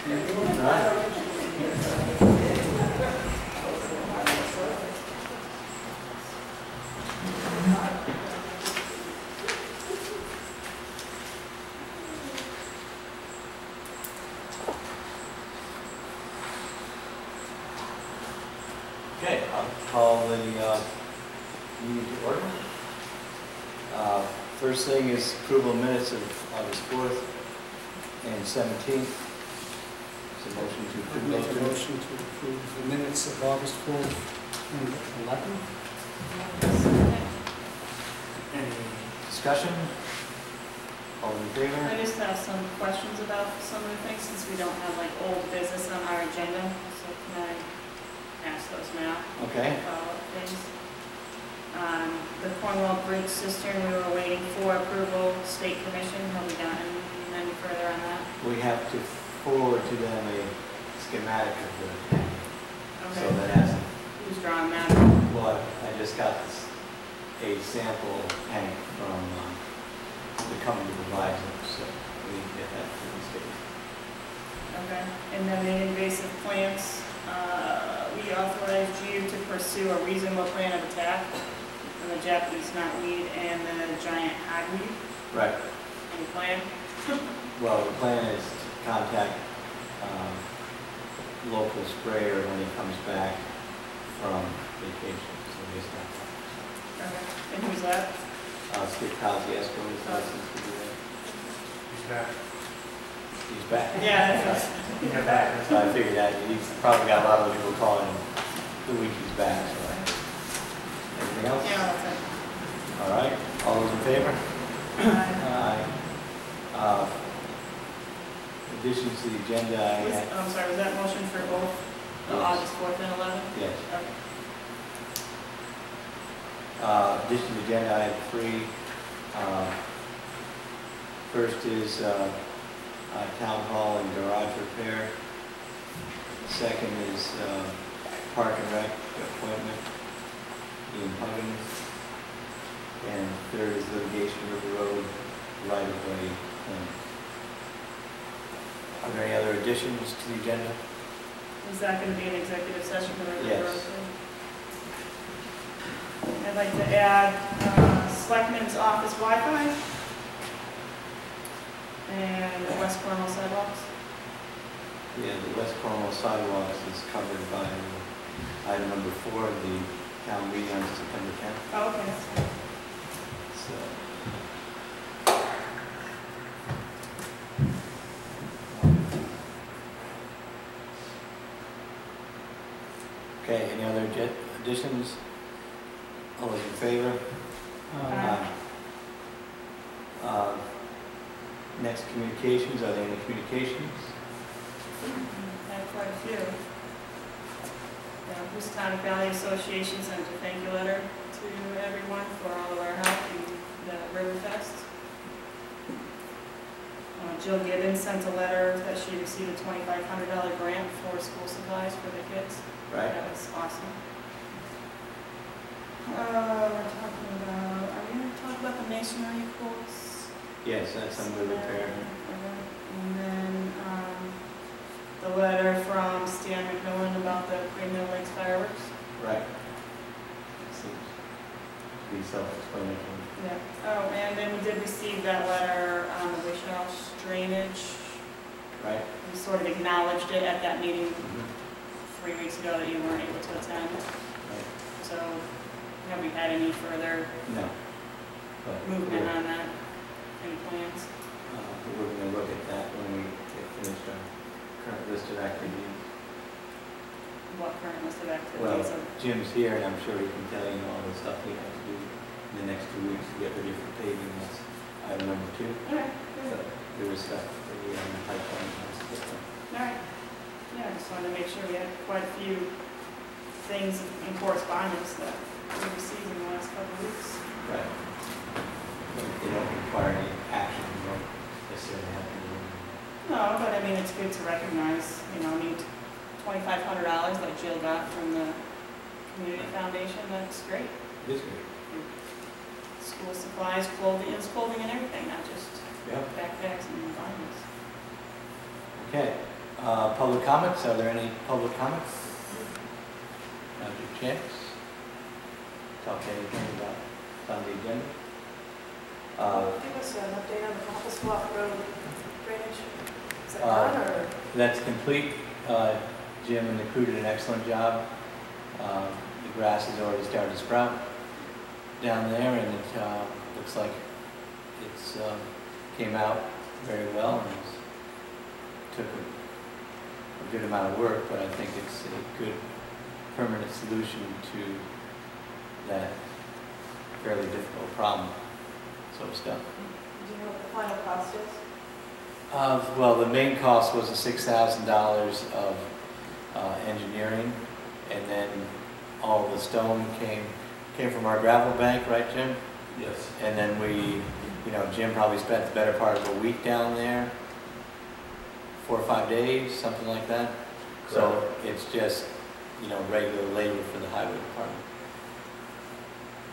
Okay, I'll call the meeting to order. First thing is approval of minutes of August 4th and 17th. Is a motion to approve those minutes? Motion to approve the minutes of August 4th and 11th. Any discussion? All in favor? I just have some questions about some of the things since we don't have like old business on our agenda. So can I ask those now? Okay. Things. The Cornwall Ct, we were waiting for approval, state commission. Have we gotten any further on that? We have to forward to them a schematic of the tank. Okay. So that has, Who's drawing that? well, I just got a sample tank from the company that provides it, so we need to get that to the state. Okay. And then the invasive plants, we authorized you to pursue a reasonable plan of attack on the Japanese knotweed and the giant hogweed. Right. Any plan? Well, the plan is to contact local sprayer when he comes back from vacation, so he's not. Okay. And who's that? Steve Kosciuszko is licensed to do that. He's back. He's back. Yeah, that's He's back. So I figured that he's probably got a lot of people calling him the week he's back. So. Anything else? yeah, that's it. All right. All those in favor? Aye. Additions to the agenda. I'm sorry, was that motion for both the Yes. August 4th and 11th? Yes. Okay. Addition to the agenda, I have three. First is town hall and garage repair. Second is park and rec appointment, Ian Huggins. And third is litigation River Road right-of-way plan. Are there any other additions to the agenda? Is that going to be an executive session for the Yes. I'd like to add selectman's office Wi-Fi and the West Cornwall sidewalks. Yeah, the West Cornwall sidewalks is covered by item number 4 of the town meeting on September 10th. Oh, okay, that's fine. So. Okay, any other additions? All those in favor? Aye. Next, communications. Are there any communications? I have quite a few. Houston Valley Association sent a thank you letter to everyone for all of our help in the Riverfest. Jill Gibbons sent a letter that she received a $2,500 grant for school supplies for the kids. Right. That was awesome. Are we going to talk about the masonry course? Yes, that's under repair. And then the letter from Stan McMillan about the Greenhill Lakes fireworks. Right. Seems to be self-explanatory. Yeah. Oh, and then we did receive that letter on the Wish House drainage. Right. We sort of acknowledged it at that meeting 3 weeks ago that you weren't able to attend. Right. So have we had any further No. But movement on that? Any plans? we're going to look at that when we get finished our current list of activities. What current list of Well, activities? Jim's here, and I'm sure he can tell you all the stuff we have to do in the next 2 weeks to get ready for paving. That's item number 2. All right. So there was stuff that we have in the pipeline. All right. Yeah, I just wanted to make sure we had quite a few things in correspondence that we received in the last couple of weeks. Right. But they don't require any action. You don't necessarily have to do it. No, but I mean, it's good to recognize, you know, $2,500 that Jill got from the Community Foundation. That's great. It is good. School supplies, clothing, it's clothing and everything, not just Yeah. backpacks and bindings. Okay. Public comments, are there any public comments? Now your chance. Talk anything about on the agenda? Give us an update on the Office Walk Road drainage. Is that done or? That's complete. Jim and the crew did an excellent job. The grass has already started to sprout down there, and it looks like it's came out very well, and it took a good amount of work, but I think it's a good permanent solution to that fairly difficult problem. So it's done. Do you know what the final cost is? Well, the main cost was the $6,000 of engineering, and then all the stone came from our gravel bank, right, Jim? Yes. And then we, Jim probably spent the better part of a week down there, 4 or 5 days, something like that. So it's just, regular labor for the highway department.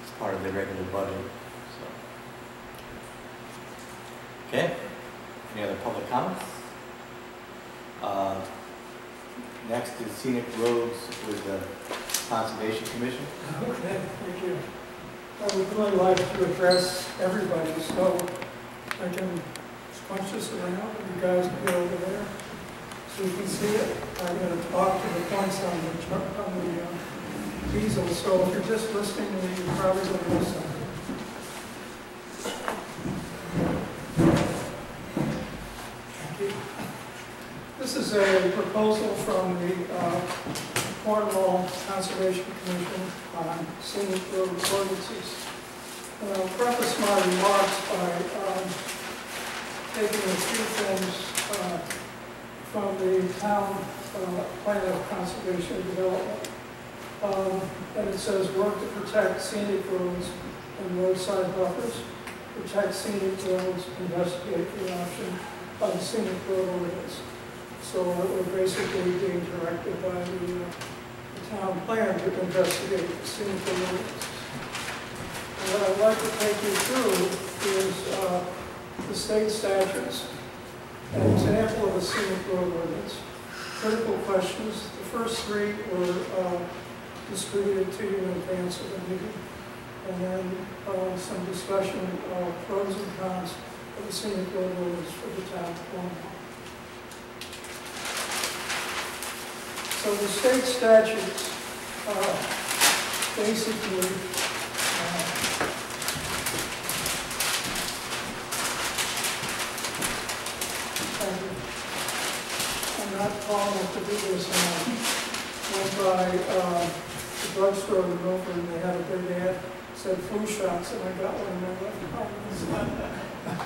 It's part of the regular budget. So. Okay. Any other public comments? Next is scenic roads with the Conservation Commission. Okay, thank you. I would really like to address everybody, so I can punch this around and you guys can get over there so you can see it. I'm going to talk to the points on the easel, so if you're just listening to me, you're probably going to miss something. This is a proposal from the Cornwall Conservation Commission on scenic road ordinances. I'll preface my remarks by taking a few things from the town plan of conservation and development. And it says work to protect scenic roads and roadside buffers, protect scenic roads, investigate the option of the scenic road ordinance. So we're basically being directed by the town plan to investigate the scenic road ordinances. And what I'd like to take you through is the state statutes, an example of a scenic road ordinance, critical questions. The first three were distributed to you in advance of the meeting, and then some discussion of pros and cons of the scenic road ordinance for the town of Cornwall. So the state statutes basically I'm not tall enough to do this, and I went by the drugstore in Milford, and they had a big ad that said flu shots, and I got one in my left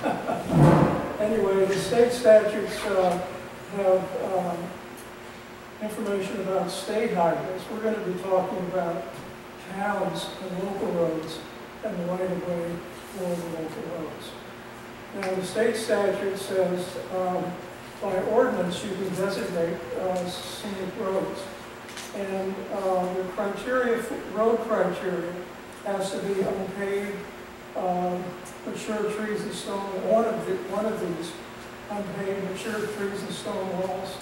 arm. Anyway, the state statutes have information about state highways. We're going to be talking about towns and local roads and the right-of-way for the local roads. Now, the state statute says by ordinance you can designate scenic roads. And the criteria, road criteria, has to be unpaved, mature trees and stone. One of these, unpaved, mature trees and stone walls.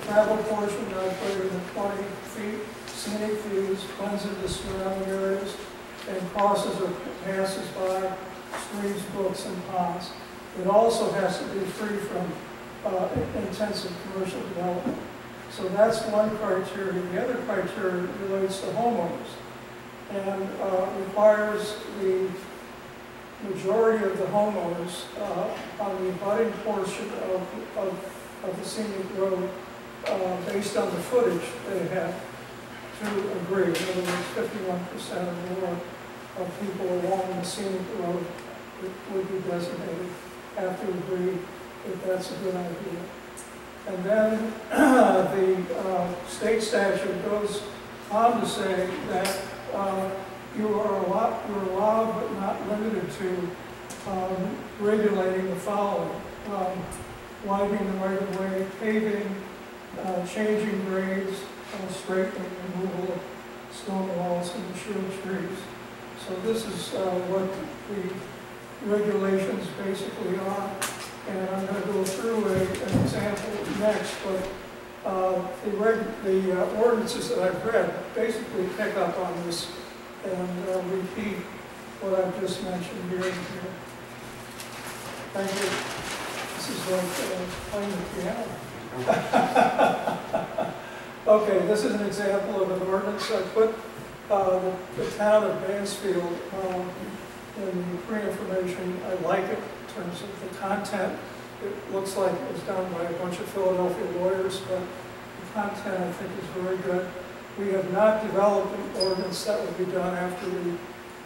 Travel portion not greater than 20 feet, scenic views, blends into surrounding areas, and crosses or passes by streams, brooks, and ponds. It also has to be free from intensive commercial development. So that's one criteria. The other criteria relates to homeowners and requires the majority of the homeowners on the abutting portion of the scenic road based on the footage they have to agree. In other words, 51% or more of people along the scenic road would be designated have to agree that that's a good idea. And then the state statute goes on to say that you are allowed but not limited to regulating the following. Widening the right-of-way, paving, changing grades, straightening, removal of stone walls and mature trees. So this is what the regulations basically are. And I'm going to go through an example next, but the ordinances that I've read basically pick up on this and repeat what I've just mentioned here. Thank you. This is like playing the piano. Okay, this is an example of an ordinance. I put the town of Mansfield in the pre-information. I like it in terms of the content. It looks like it was done by a bunch of Philadelphia lawyers, but the content I think is very good. We have not developed an ordinance. That will be done after we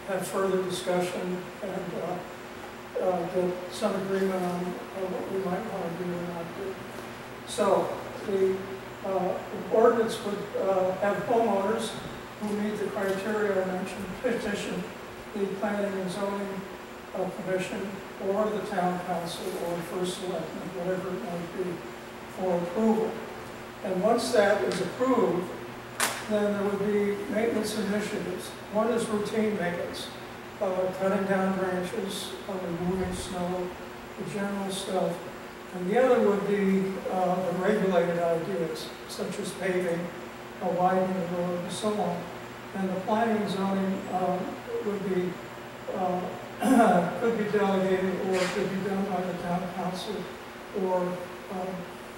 have further discussion and get some agreement on what we might want to do or not do. So the ordinance would have homeowners who meet the criteria I mentioned petition the Planning and Zoning Commission or the Town Council or First Selectman, whatever it might be, for approval. And once that is approved, then there would be maintenance initiatives. One is routine maintenance, cutting down branches, removing snow, the general stuff. And the other would be the regulated ideas, such as paving, widening the road, and so on. And the planning and zoning would be, could be delegated or could be done by the town council or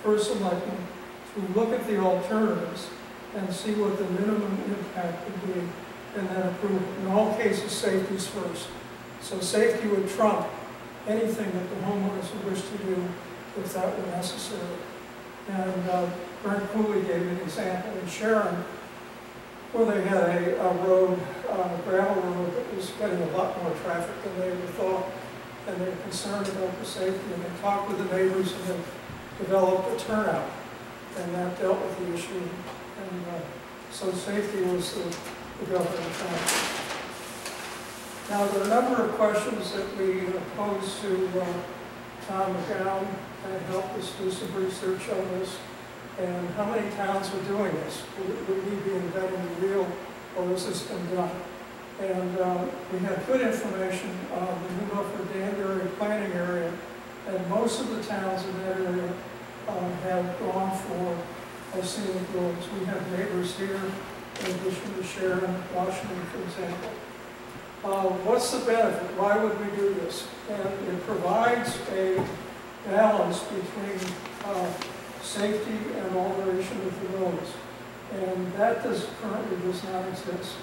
first selectman to look at the alternatives and see what the minimum impact would be and then approve. In all cases, safety is first. So safety would trump anything that the homeowners would wish to do if that were necessary. And Brent Cooley gave an example in Sharon where they had a road, gravel road that was getting a lot more traffic than they ever thought, and they were concerned about the safety, and they talked with the neighbors and they developed a turnout, and that dealt with the issue. And so safety was the governing factor. Now, there are a number of questions that we posed to Tom McGowan and helped us do some research on this. And how many towns are doing this? Would we be inventing the wheel, or has this been done? And we had good information on the New Milford-Danbury planning area, and most of the towns in that area have gone for scenic roads. We have neighbors here, in addition to Sharon, Washington, for example. What's the benefit? Why would we do this? And it provides a balance between safety and alteration of the roads. And that currently does not exist.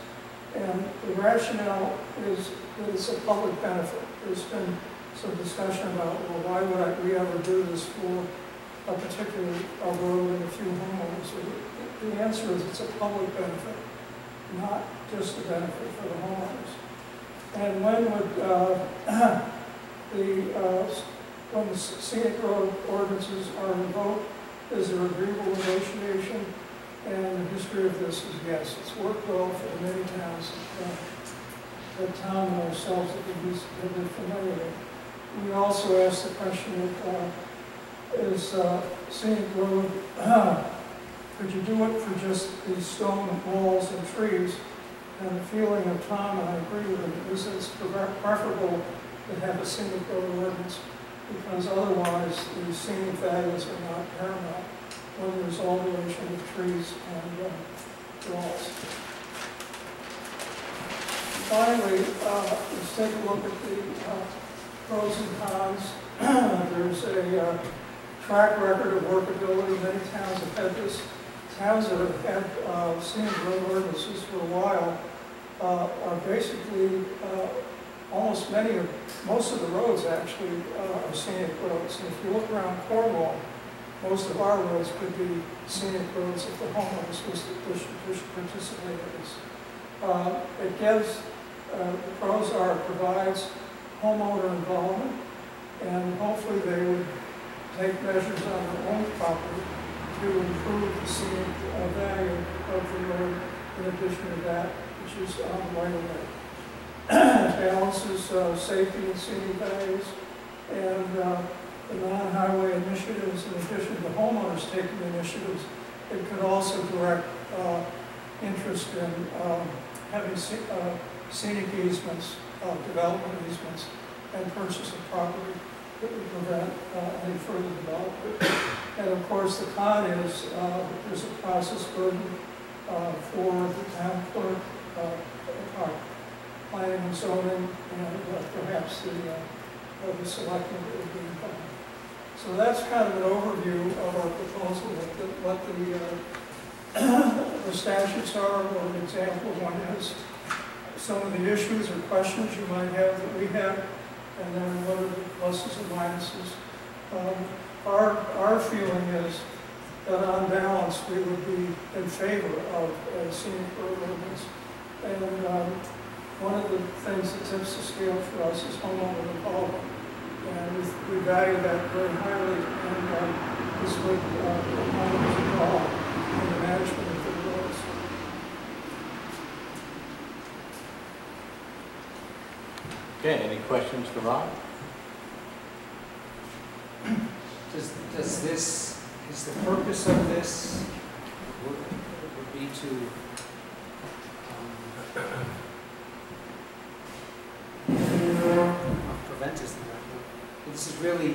And the rationale is that it's a public benefit. There's been some discussion about, well, why would we ever do this for a particular road and a few homeowners? The answer is it's a public benefit, not just a benefit for the homeowners. And when would when the scenic road ordinances are invoked, is there agreeable negotiation? And the history of this is yes, it's worked well for the many towns that Tom and ourselves have been familiar with. We also asked the question of, is scenic road, could you do it for just these stone walls and trees? And the feeling of Tom, and I agree with him, is it's preferable to have a scenic road ordinance because otherwise the scenic values are not paramount when there's alteration of trees and walls. Finally, let's take a look at the pros and cons. There's a track record of workability. Many towns have had this. Towns that have had scenic road ordinances for a while are basically most of the roads actually are scenic roads. And if you look around Cornwall, most of our roads could be scenic roads if the homeowners wish to participate in this. It gives, the pros are, it provides homeowner involvement, and hopefully they would take measures on their own property to improve the scenic value of the road in addition to that, which is on the right of way. Balances safety and scenic values, and the non-highway initiatives, in addition to homeowners taking initiatives, it could also direct interest in having scenic easements, development easements, and purchase of property that would prevent any further development. And of course, the con is there's a process burden for the town clerk, planning and zoning, and perhaps the selectmen that would be involved. So that's kind of an overview of our proposal, what the statutes are, or an example one is, some of the issues or questions you might have that we have, and then what are the pluses and minuses. Our feeling is that on balance, we would be in favor of a scenic road ordinance. And one of the things that tips the scale for us is homeowner involvement. And we value that very highly, and this would homeowners involved in the management of the roads. Okay, any questions for Rob? Does this, is the purpose of this would be to prevent is the right word. This is really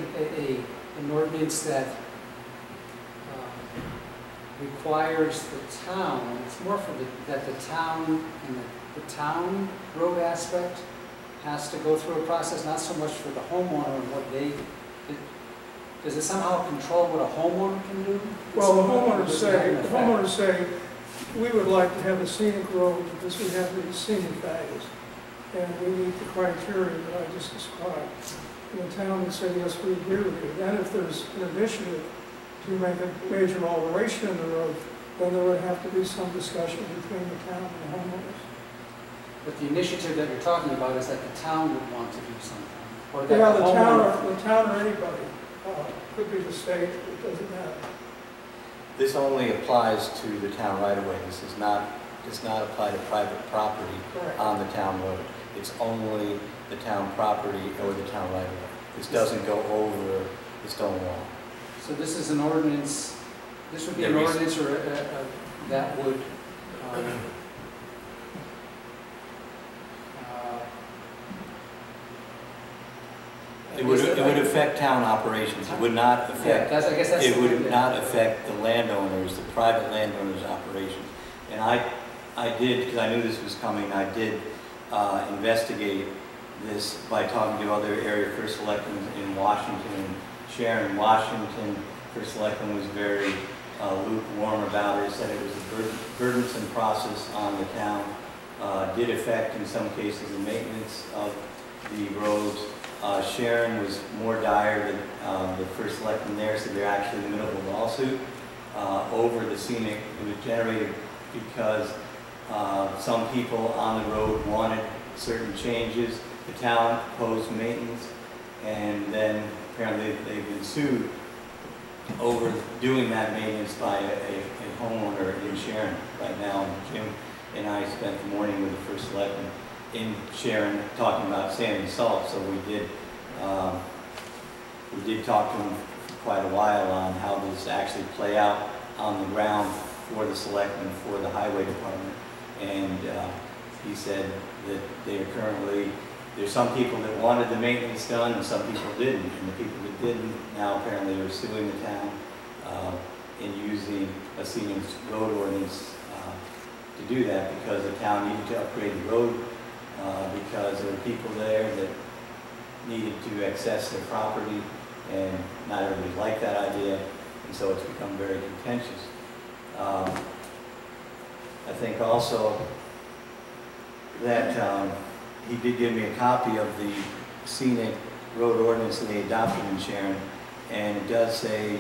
an ordinance that requires the town, it's more for that the town and the town road aspect has to go through a process, not so much for the homeowner and what they, does it somehow control what a homeowner can do? Well, the homeowners say, we would like to have a scenic road because we have these scenic values, and we meet the criteria that I just described. And the town would say, yes, we agree with you. Then if there's an initiative to make a major alteration in the road, then there would have to be some discussion between the town and the homeowners. But the initiative that you're talking about is that the town would want to do something. Or that Yeah, the town or anybody. Could be the state, it doesn't matter. This only applies to the town right away. This does not apply to private property Correct. on the town road. It's only the town property or the town right away. This doesn't go over the stone wall. So this is an ordinance, this would be an ordinance or that would It would affect town operations. It would not affect. I guess that's it would not affect the landowners, the private landowners' operations. And I did, because I knew this was coming, I did investigate this by talking to other area first selectmen in Washington and Sharon. Washington first selectman was very lukewarm about it. Said it was a burdensome process on the town. Did affect in some cases the maintenance of the roads. Sharon was more dire than the first selectman there, so they're actually in the middle of a lawsuit over the scenic. It was generated because some people on the road wanted certain changes. The town opposed maintenance, and then apparently they've been sued over doing that maintenance by a homeowner in Sharon right now. Jim and I spent the morning with the first selectman in Sharon talking about sand and salt, so we did talk to him for quite a while on how this actually play out on the ground for the selectmen, for the highway department, and he said that they are currently, there's some people that wanted the maintenance done and some people didn't, and the people that didn't now apparently are suing the town in using a scenic road ordinance to do that because the town needed to upgrade the road because there were people there that needed to access their property, and not everybody liked that idea, and so it's become very contentious. I think also that he did give me a copy of the scenic road ordinance that they adopted in Sharon, and it does say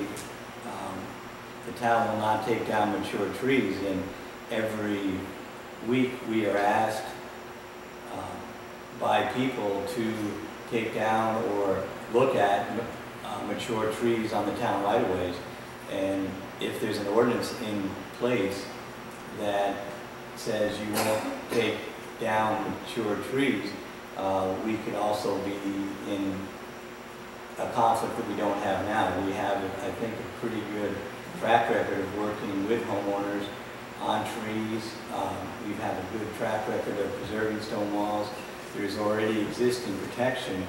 the town will not take down mature trees, and every week we are asked by people to take down or look at mature trees on the town right-of-ways. And if there's an ordinance in place that says you won't take down mature trees, we could also be in a conflict that we don't have now. We have, I think, a pretty good track record of working with homeowners on trees. We have a good track record of preserving stone walls. There's already existing protection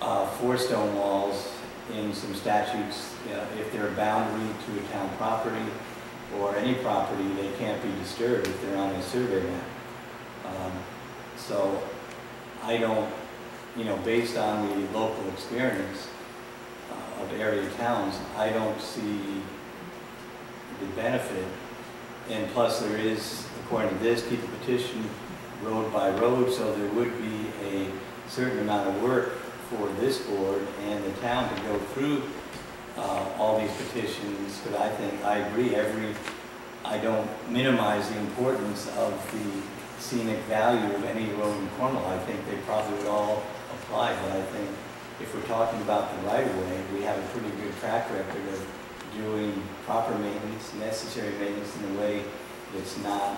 4 stone walls in some statutes. If they're a boundary to a town property or any property, they can't be disturbed if they're on a survey map. So I don't, based on the local experience of area towns, I don't see the benefit. And plus there is, according to this, keep a petition road by road, so there would be a certain amount of work for this board and the town to go through all these petitions, but I agree, I don't minimize the importance of the scenic value of any road in Cornwall. I think they probably would all apply, but I think if we're talking about the right-of-way, we have a pretty good track record of doing proper maintenance, necessary maintenance in a way that's not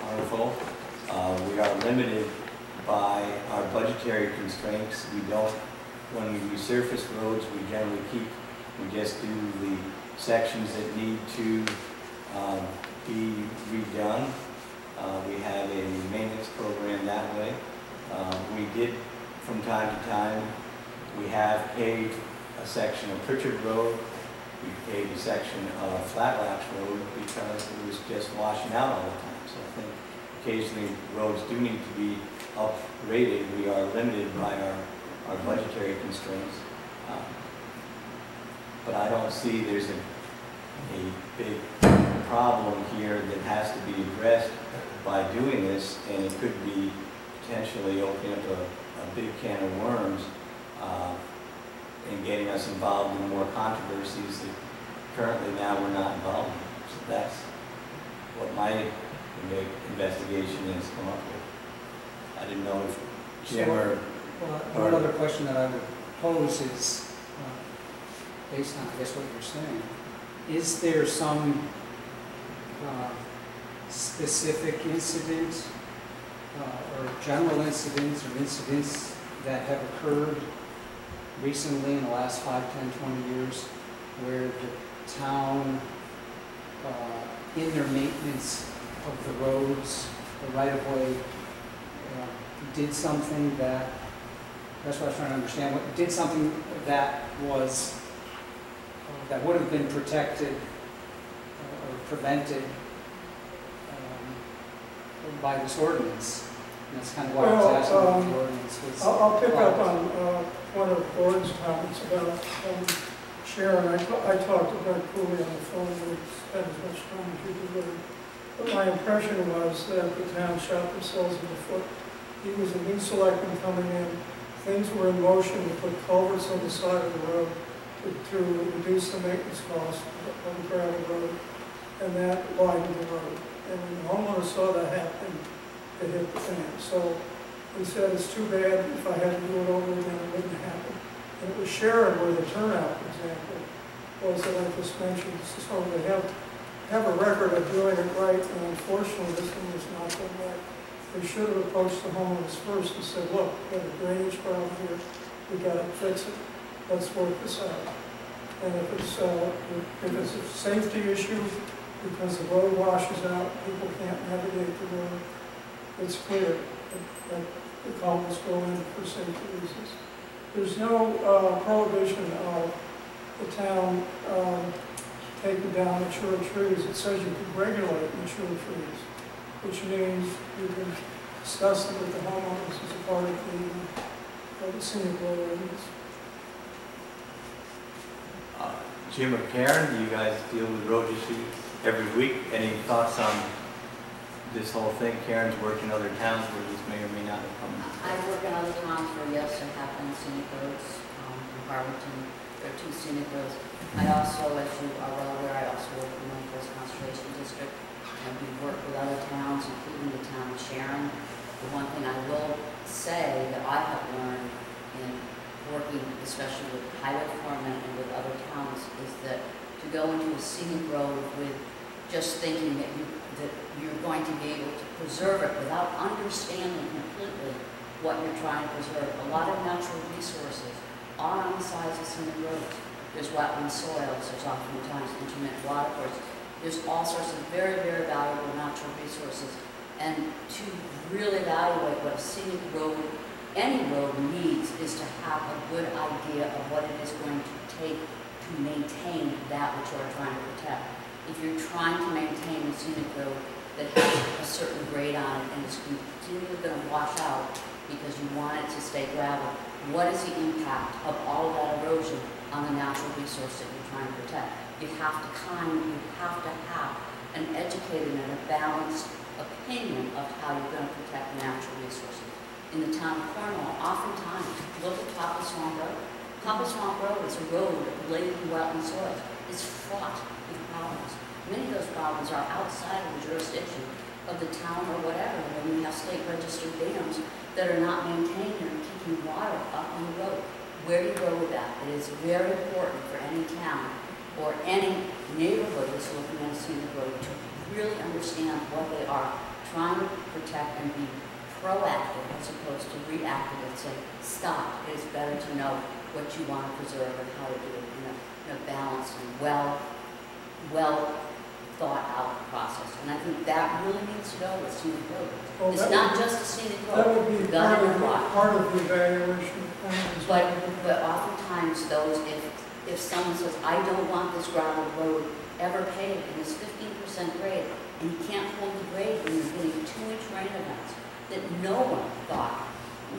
harmful. We are limited by our budgetary constraints. We don't, when we resurface roads, we just do the sections that need to be redone. We have a maintenance program that way. We did, from time to time, we have paved a section of Pritchard Road. We paved a section of Flatlatch Road because it was just washing out all the time. So I think occasionally roads do need to be uprated. We are limited by our budgetary constraints. But I don't see there's a big problem here that has to be addressed by doing this, and it could be potentially opening up a big can of worms and getting us involved in more controversies that currently now we're not involved in. So that's what my investigation has come up with. I didn't know if Jim or... Well, one other question that I would pose is, based on, I guess, what you're saying, is there some specific incident or general incidents or incidents that have occurred recently in the last 5, 10, 20 years where the town, in their maintenance of the roads, the right-of-way, did something that, that's what I was trying to understand, did something that was, that would have been protected or prevented by this ordinance? And that's kind of why I was asking what the ordinance was. I'll pick up on one of Gordon's comments about Sharon. I talked to Doug Cooley on the phone. We spent as much time as you did. But my impression was that the town shot themselves in the foot. He was a new selectman coming in. Things were in motion to put culverts on the side of the road to reduce the maintenance cost of the gravel road, and that widened the road. And when the homeowner saw that happen, it hit the fan. So he said, it's too bad, if I had to do it over again, it wouldn't happen. And it was Sharon where the turnout example was that I just mentioned. So they have a record of doing it right, and unfortunately this one was not done right. They should have approached the homeowners first and said, look, we have a drainage problem here, we got to fix it, let's work this out. And if it's a safety issue, because the road washes out, people can't navigate the road, it's clear that the culverts go in for safety reasons. There's no prohibition of the town taking down mature trees. It says you can regulate mature trees, which means you can discuss them with the homeowners as a part of the scenic road ordinance. Jim or Karen, you guys deal with road issues every week. Any thoughts on this whole thing? Karen's worked in other towns where this may or may not have come. I work in other towns where, yes, there have been scenic roads. In Barberton, there are 2 scenic roads. I also, as you are well aware, I also work in the Northwest Conservation District, and we work with other towns, including the town of Sharon. The one thing I will say that I have learned in working, especially with highway foremen and with other towns, is that to go into a scenic road with just thinking that you're going to be able to preserve it without understanding completely what you're trying to preserve. A lot of natural resources are on the sides of scenic roads. There's wetland soils, there's oftentimes intermittent water courses. There's all sorts of very, very valuable natural resources. And to really evaluate what a scenic road any road needs is to have a good idea of what it is going to take to maintain that which you are trying to protect. If you're trying to maintain a scenic road that has a certain grade on it and is continually going to wash out because you want it to stay gravel, what is the impact of all of that erosion on the natural resource that you're trying to protect? You have to have an educated and a balanced opinion of how you're going to protect natural resources. In the town of Cornwall, oftentimes, look at Copper Swamp Road. Copper Swamp Road is a road laden in wetland soils. It's fraught with problems. Many of those problems are outside of the jurisdiction of the town or whatever, when you have state registered dams that are not maintained and are keeping water up on the road. Where do you go with that? It is very important for any town or any neighborhood that's looking at a scenic road to really understand what they are trying to protect and be proactive as opposed to reactive and say, stop. It is better to know what you want to preserve and how to do it in a balanced and well thought out process. And I think that really needs to go with scenic road. Well, It's not just a scenic road. That would be Got it right. part of the evaluation plans. But oftentimes those, if someone says, I don't want this gravel road ever paved and it's 15% grade, and you can't hold the grade when you're getting 2-inch rain events, that no one thought.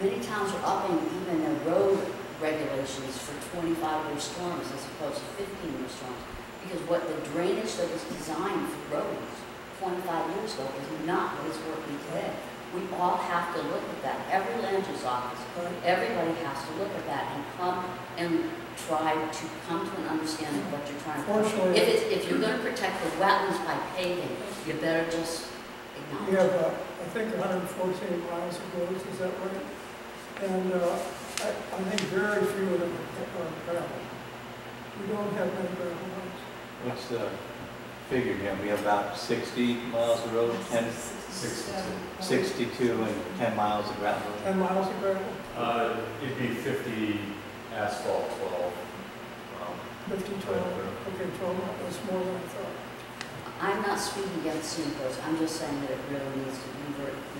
Many towns are upping even their road regulations for 25-year storms as opposed to 15-year storms. Because what the drainage that was designed for roads 25 years ago is not what is working today. We all have to look at that. Every land use office, everybody has to look at that and come and try to come to an understanding of what you're trying to do. If you're going to protect the wetlands by paving, you better just acknowledge We have, it. I think, 114 miles of roads, is that right? And I think very few of them are gravel. We don't have many gravel roads. What's the figure here? We have about 60 miles of road, 62 and 10 miles of gravel. 10 miles of gravel, It'd be 50 asphalt, 12. 50, 12. Okay, 12, that's more than I thought. I'm not speaking against scenic roads. I'm just saying that it really needs to be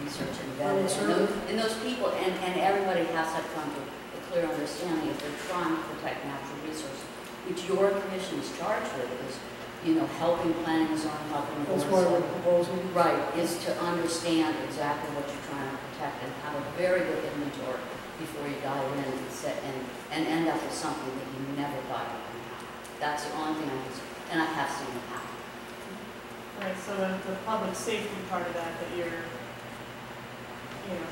researched and Well, vetted. certainly. And those people, and everybody has to come to a clear understanding if they're trying to protect natural resources, which your commission is charged with, is, you know, helping planning and zoning, helping the That's board why of we're proposing. Right, is to understand exactly what you're trying to protect and have a very good inventory before you dive in and set and end up with something that you never thought you were going to have. That's the only thing and I have seen it happen. Right, so the public safety part of that you're, you know,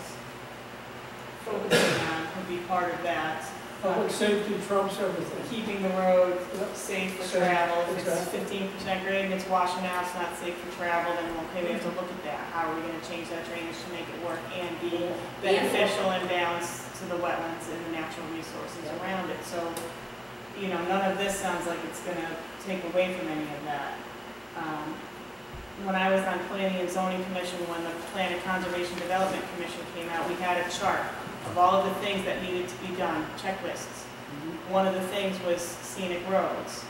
focusing on would be part of that. Public safety trumps everything. Keeping the road Yep. safe for Safe, travel. If it's exactly. 15% grade and it's washing out, it's not safe for travel, then okay, we have to look at that. How are we gonna change that drainage to make it work and be beneficial and balanced to the wetlands and the natural resources around it? So, you know, none of this sounds like it's gonna take away from any of that. When I was on Planning and Zoning Commission, when the Plan and Conservation Development Commission came out, we had a chart of all of the things that needed to be done, checklists. One of the things was scenic roads,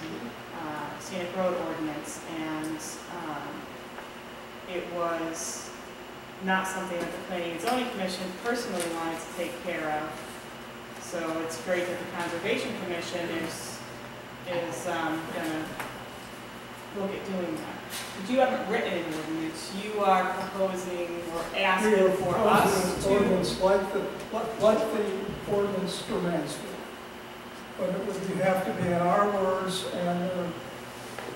scenic road ordinance, and it was not something that the Planning and Zoning Commission personally wanted to take care of. So it's great that the Conservation Commission is gonna look at doing that. But you haven't written an ordinance, you are proposing or asking for us to. Ordinance like the ordinance for Mansfield. But it would have to be in our words, and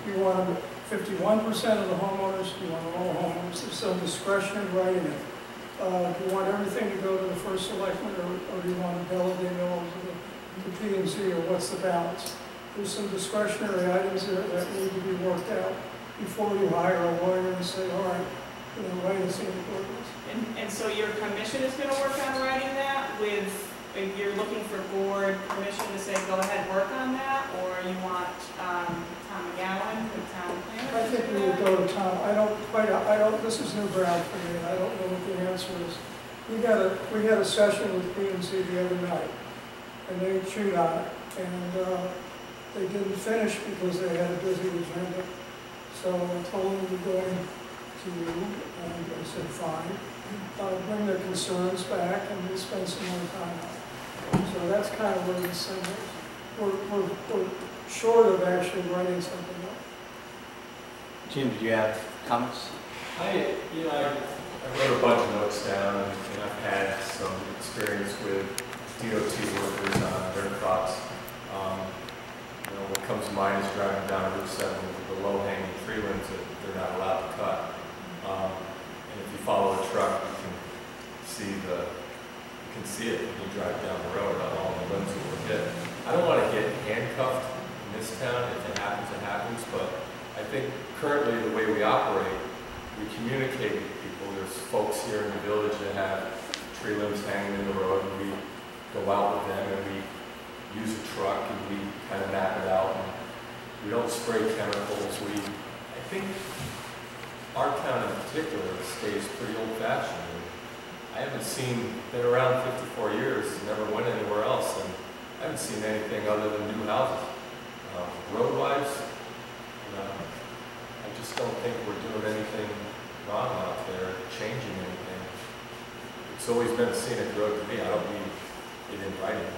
you want 51% of the homeowners, you want all homeowners, there's some discretion in writing it. Do you want everything to go to the first selectman, or do you want to delegate it all to the P&Z, or what's the balance? There's some discretionary items there that need to be worked out before you hire a lawyer and say, all right, write a scenic ordinance. And so your commission is gonna work on writing that with, you're looking for board permission to say, go ahead, work on that? Or you want Tom McGowan, the town planner? I think we would go to Tom. This is new ground for me, and I don't know what the answer is. We had a session with P&Z the other night, and they chewed on it, and they didn't finish because they had a busy agenda. So I told them we're going to you, and they said fine. bring their concerns back and we spend some more time on it. So that's kind of where this thing is. We're short of actually writing something up. Jim, did you have comments? I wrote a bunch of notes down, and I've had some experience with DOT workers on dirt plots. What comes to mind is driving down Route 7 with the low-hanging tree limbs that they're not allowed to cut. And if you follow the truck, you can see it when you drive down the road on all the limbs that were hit. I don't want to get handcuffed in this town. If it happens, it happens. But I think currently the way we operate, we communicate with people. There's folks here in the village that have tree limbs hanging in the road, and we go out with them and we use a truck and we kind of map it out. And we don't spray chemicals. I think our town in particular stays pretty old-fashioned. I haven't been around 54 years, never went anywhere else, and I haven't seen anything other than new houses. Road-wise, I just don't think we're doing anything wrong out there, changing anything. It's always been a scenic road to me. I don't mean it in writing.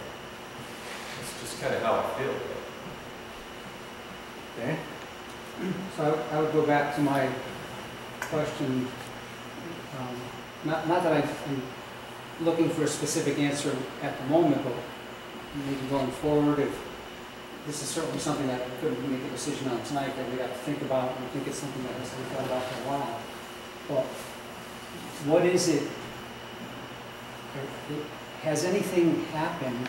It's just kind of how I feel. Okay. So I would go back to my question, not that I'm looking for a specific answer at the moment, but maybe going forward, if this is certainly something that we couldn't make a decision on tonight, that we'd have to think about, and I think it's something that has to be thought about for a while. But what is it, has anything happened?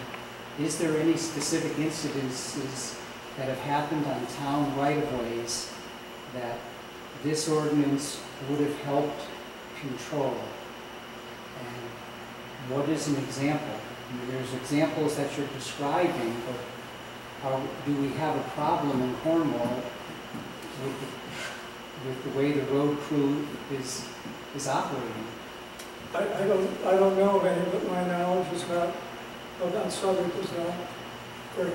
Is there any specific incidences that have happened on town right-of-ways that this ordinance would have helped control? And what is an example? I mean, there's examples that you're describing, but do we have a problem in Cornwall with the way the road crew is operating? I don't know of any, but my knowledge is not, of that subject is not great.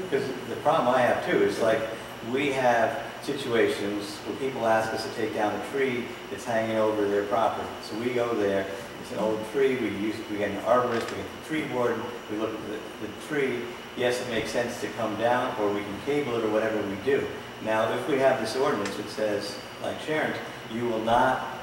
Because the problem I have too is like, we have situations where people ask us to take down a tree that's hanging over their property. So we go there, it's an old tree, we get an arborist, we get the tree warden, we look at the tree. Yes, it makes sense to come down, or we can cable it, or whatever we do. Now, if we have this ordinance that says, like Sharon's, you will not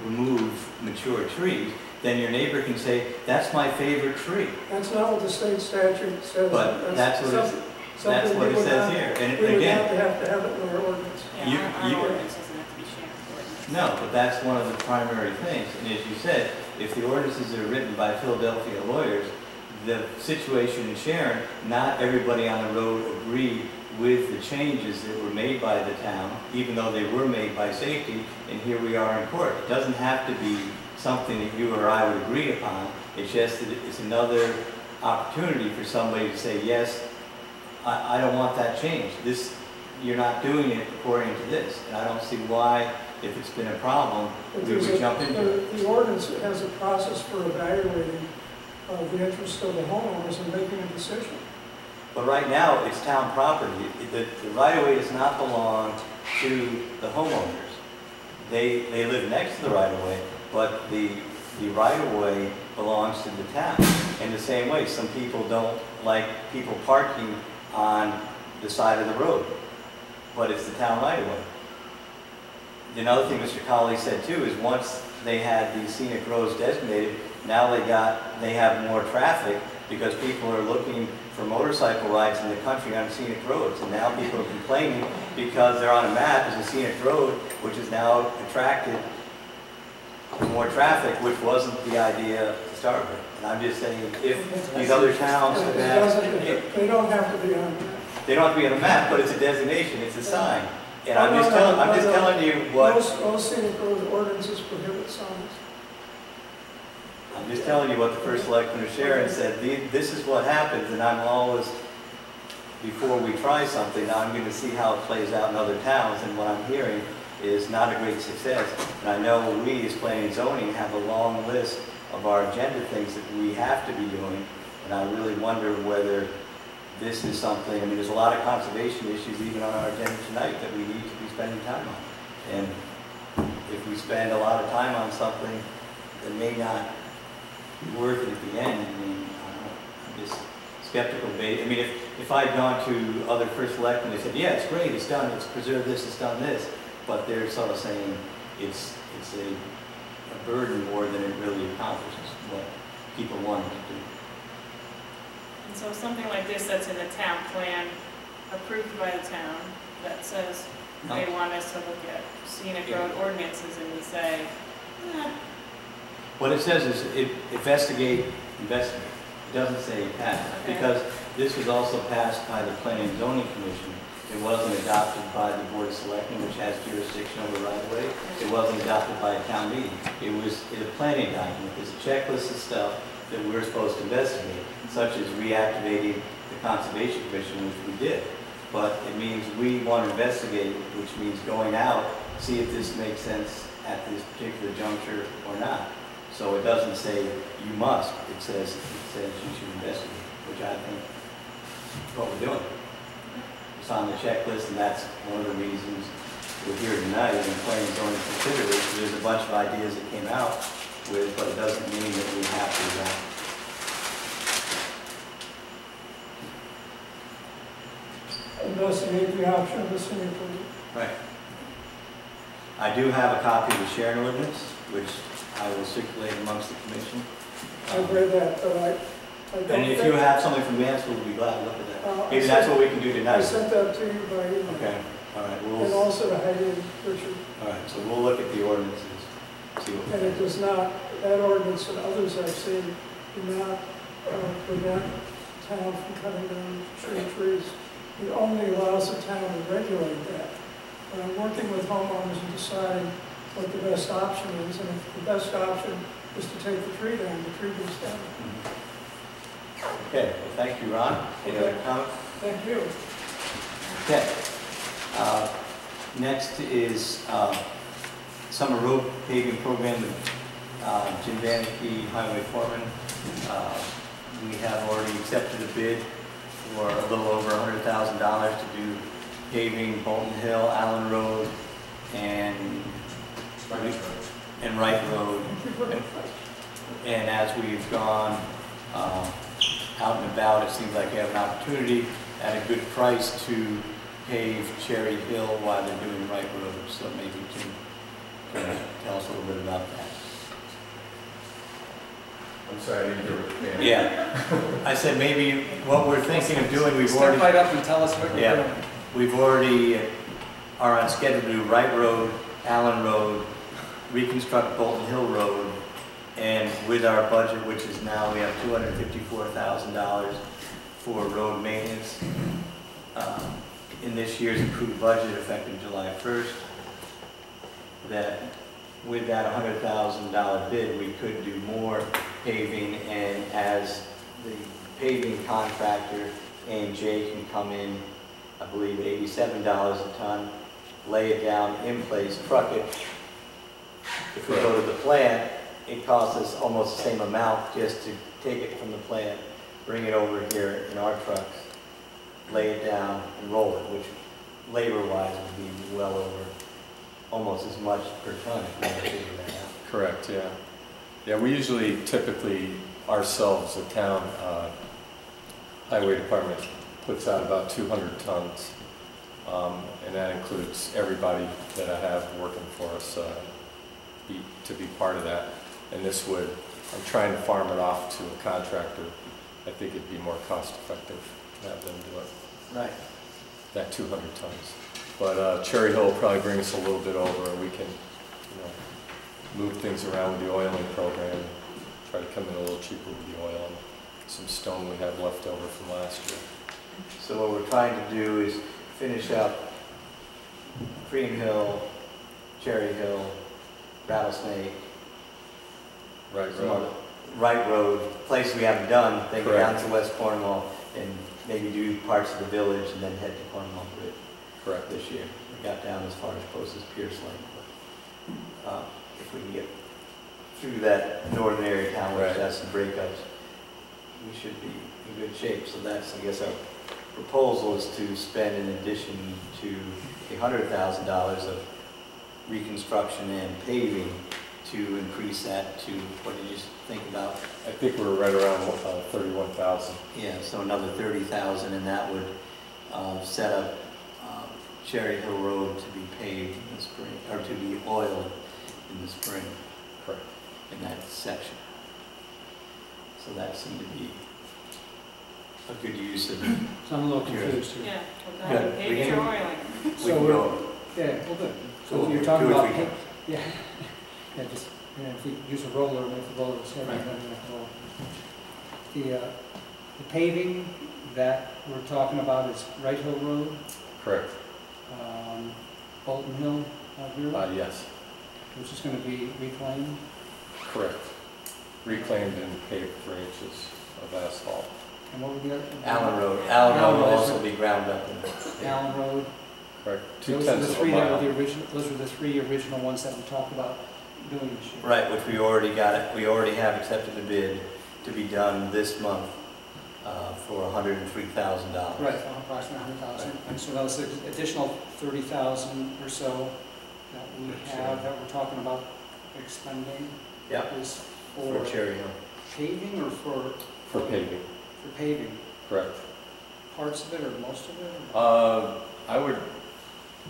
remove mature trees, then your neighbor can say, that's my favorite tree. That's not what the state statute says. But that's what it says here. And we again, would have to have it in our ordinance. Yeah, our ordinance doesn't have to be shared ordinance. no, but that's one of the primary things. And as you said, if the ordinances are written by Philadelphia lawyers, the situation in Sharon, not everybody on the road agreed with the changes that were made by the town, even though they were made by safety, and here we are in court. It doesn't have to be something that you or I would agree upon. It's just that it's another opportunity for somebody to say, yes, I don't want that changed. You're not doing it according to this. And I don't see why, if it's been a problem, we would jump into it. The ordinance has a process for evaluating the interest of the homeowners and making a decision. But right now, it's town property. The right-of-way does not belong to the homeowners. They live next to the right-of-way, but the right-of-way belongs to the town. In the same way, some people don't like people parking on the side of the road, but it's the town right-of-way. Another thing Mr. Colley said too is once they had these scenic roads designated, now they have more traffic because people are looking for motorcycle rides in the country on scenic roads. And now people are complaining because they're on a map as a scenic road, which has now attracted more traffic, which wasn't the idea to start with. And I'm just saying, if these other towns have, they don't have to be on that. They don't have to be on a map, but it's a designation, it's a sign. And I'm just telling you what. Most scenic road ordinances prohibit signs. I'm just telling you what the first selectman of Sharon said. This is what happens, and I'm always, before we try something, I'm going to see how it plays out in other towns, and what I'm hearing is not a great success. And I know we, as planning and zoning, have a long list of our agenda things that we have to be doing, and I really wonder whether this is something, I mean, there's a lot of conservation issues even on our agenda tonight that we need to be spending time on. And if we spend a lot of time on something that may not be worth it at the end. I mean, I don't know, I'm just skeptical. I mean, if I'd gone to other first selectmen, they said, yeah, it's great, it's done, it's preserved this, it's done this, but they're sort of saying it's a burden more than it really accomplishes what people want it to do. And so something like this that's in the town plan, approved by the town, that says they want us to look at scenic road ordinances, and we say, What it says is investigate. It doesn't say pass, Okay. because this was also passed by the Planning and Zoning Commission. It wasn't adopted by the Board of Selectmen, which has jurisdiction over right-of-way. It wasn't adopted by a town meeting. It was a planning document. There's a checklist of stuff that we're supposed to investigate, such as reactivating the Conservation Commission, which we did. But it means we want to investigate, which means going out, see if this makes sense at this particular juncture or not. So it doesn't say you must, it says you should investigate, which I think is what we're doing. It's on the checklist, and that's one of the reasons we're here tonight, and planning is only considered it. There's a bunch of ideas that came out with, but it doesn't mean that we have to Investigate the option of the scenic road. Right. I do have a copy of the Sharon ordinance, which I will circulate amongst the commission. I've read that, but I don't And if think- you have something from Mansfield, we'll be glad to look at that. I Maybe that's sent- what we can do I tonight. sent that to you by email. Okay, all right, And we'll, also to Heidi and Richard. all right, so we'll look at the ordinances, see what we And it can. does not, that ordinance and others I've seen do not prevent town from cutting down trees. It only allows the town to regulate that. But I'm working with homeowners and deciding what the best option is, and if the best option is to take the tree down, the tree goes down. Okay, well, thank you, Ron. Any other comments? Thank you. Okay. Next is summer road paving program with Jim Vaneke, highway foreman. We have already accepted a bid for a little over $100,000 to do paving Bolton Hill, Allen Road, and Wright Road. And as we've gone out and about, it seems like we have an opportunity at a good price to pave Cherry Hill while they're doing Wright Road. So maybe you can tell us a little bit about that. I'm sorry, I didn't hear what you're saying. Yeah, I said maybe what we're thinking of doing, we've Step already, right up and tell us what you're doing. we've already are on schedule to do Wright Road, Allen Road, reconstruct Bolton Hill Road, and with our budget, which is now, we have $254,000 for road maintenance. In this year's approved budget effective July 1st, that with that $100,000 bid, we could do more paving, and as the paving contractor, A&J can come in, I believe $87 a ton, lay it down in place, truck it. If we go to the plant, it costs us almost the same amount just to take it from the plant, bring it over here in our trucks, lay it down and roll it, which labor-wise would be well over almost as much per ton if we were to figure that out. Correct, yeah. Yeah, we usually, typically, ourselves, the town highway department puts out about 200 tons. And that includes everybody that I have working for us to be part of that. And this would, I'm trying to farm it off to a contractor. I think it'd be more cost effective to have them do it. Right. That 200 tons. But Cherry Hill will probably bring us a little bit over, and we can, move things around with the oiling program, try to come in a little cheaper with the oil and some stone we have left over from last year. So what we're trying to do is finish up Cream Hill, Cherry Hill, Rattlesnake, Right, some right. other, Wright Road, places we haven't done, then go down Correct. to West Cornwall and maybe do parts of the village and then head to Cornwall Bridge. Correct. This year. We got down as far as close as Pierce Lane. But, if we can get through that northern area of town, which Right. has some breakups, we should be in good shape. So that's, I guess, our proposal is to spend in addition to the $100,000 of reconstruction and paving, to increase that to, what did you think about? I think we're right around 31,000. Yeah, so another 30,000, and that would set up Cherry Hill Road to be paved in the spring, or to be oiled in the spring. Correct. In that section. So that seemed to be a good use of it. So I'm a little confused here. Yeah, we're Good. going paving or oiling. We So can we're, go yeah, well, good. So So you're talking two or about, three yeah, yeah, just, yeah, if you use a roller, make the roller heavy, Right. then make the roller. The paving that we're talking about is Wright Hill Road, Correct. Bolton Hill, here, Yes. which is gonna be reclaimed. Correct. Reclaimed and paved 3 inches of asphalt. And what were the other? Allen Road. Allen Road will Allen also Road. be ground up in Allen Road. Correct. Those are 2/10 the of a three that were mile. the original, those are the three original ones that we talked about doing this year. Right, which we already got it. We already have accepted the bid to be done this month for $103,000. Right, approximately 100,000. And so those additional 30,000 or so that we have, that we're talking about expending Yep, is for for Cherry Hill. paving or for For paving. paving? Correct. Parts of it or most of it? Or- I would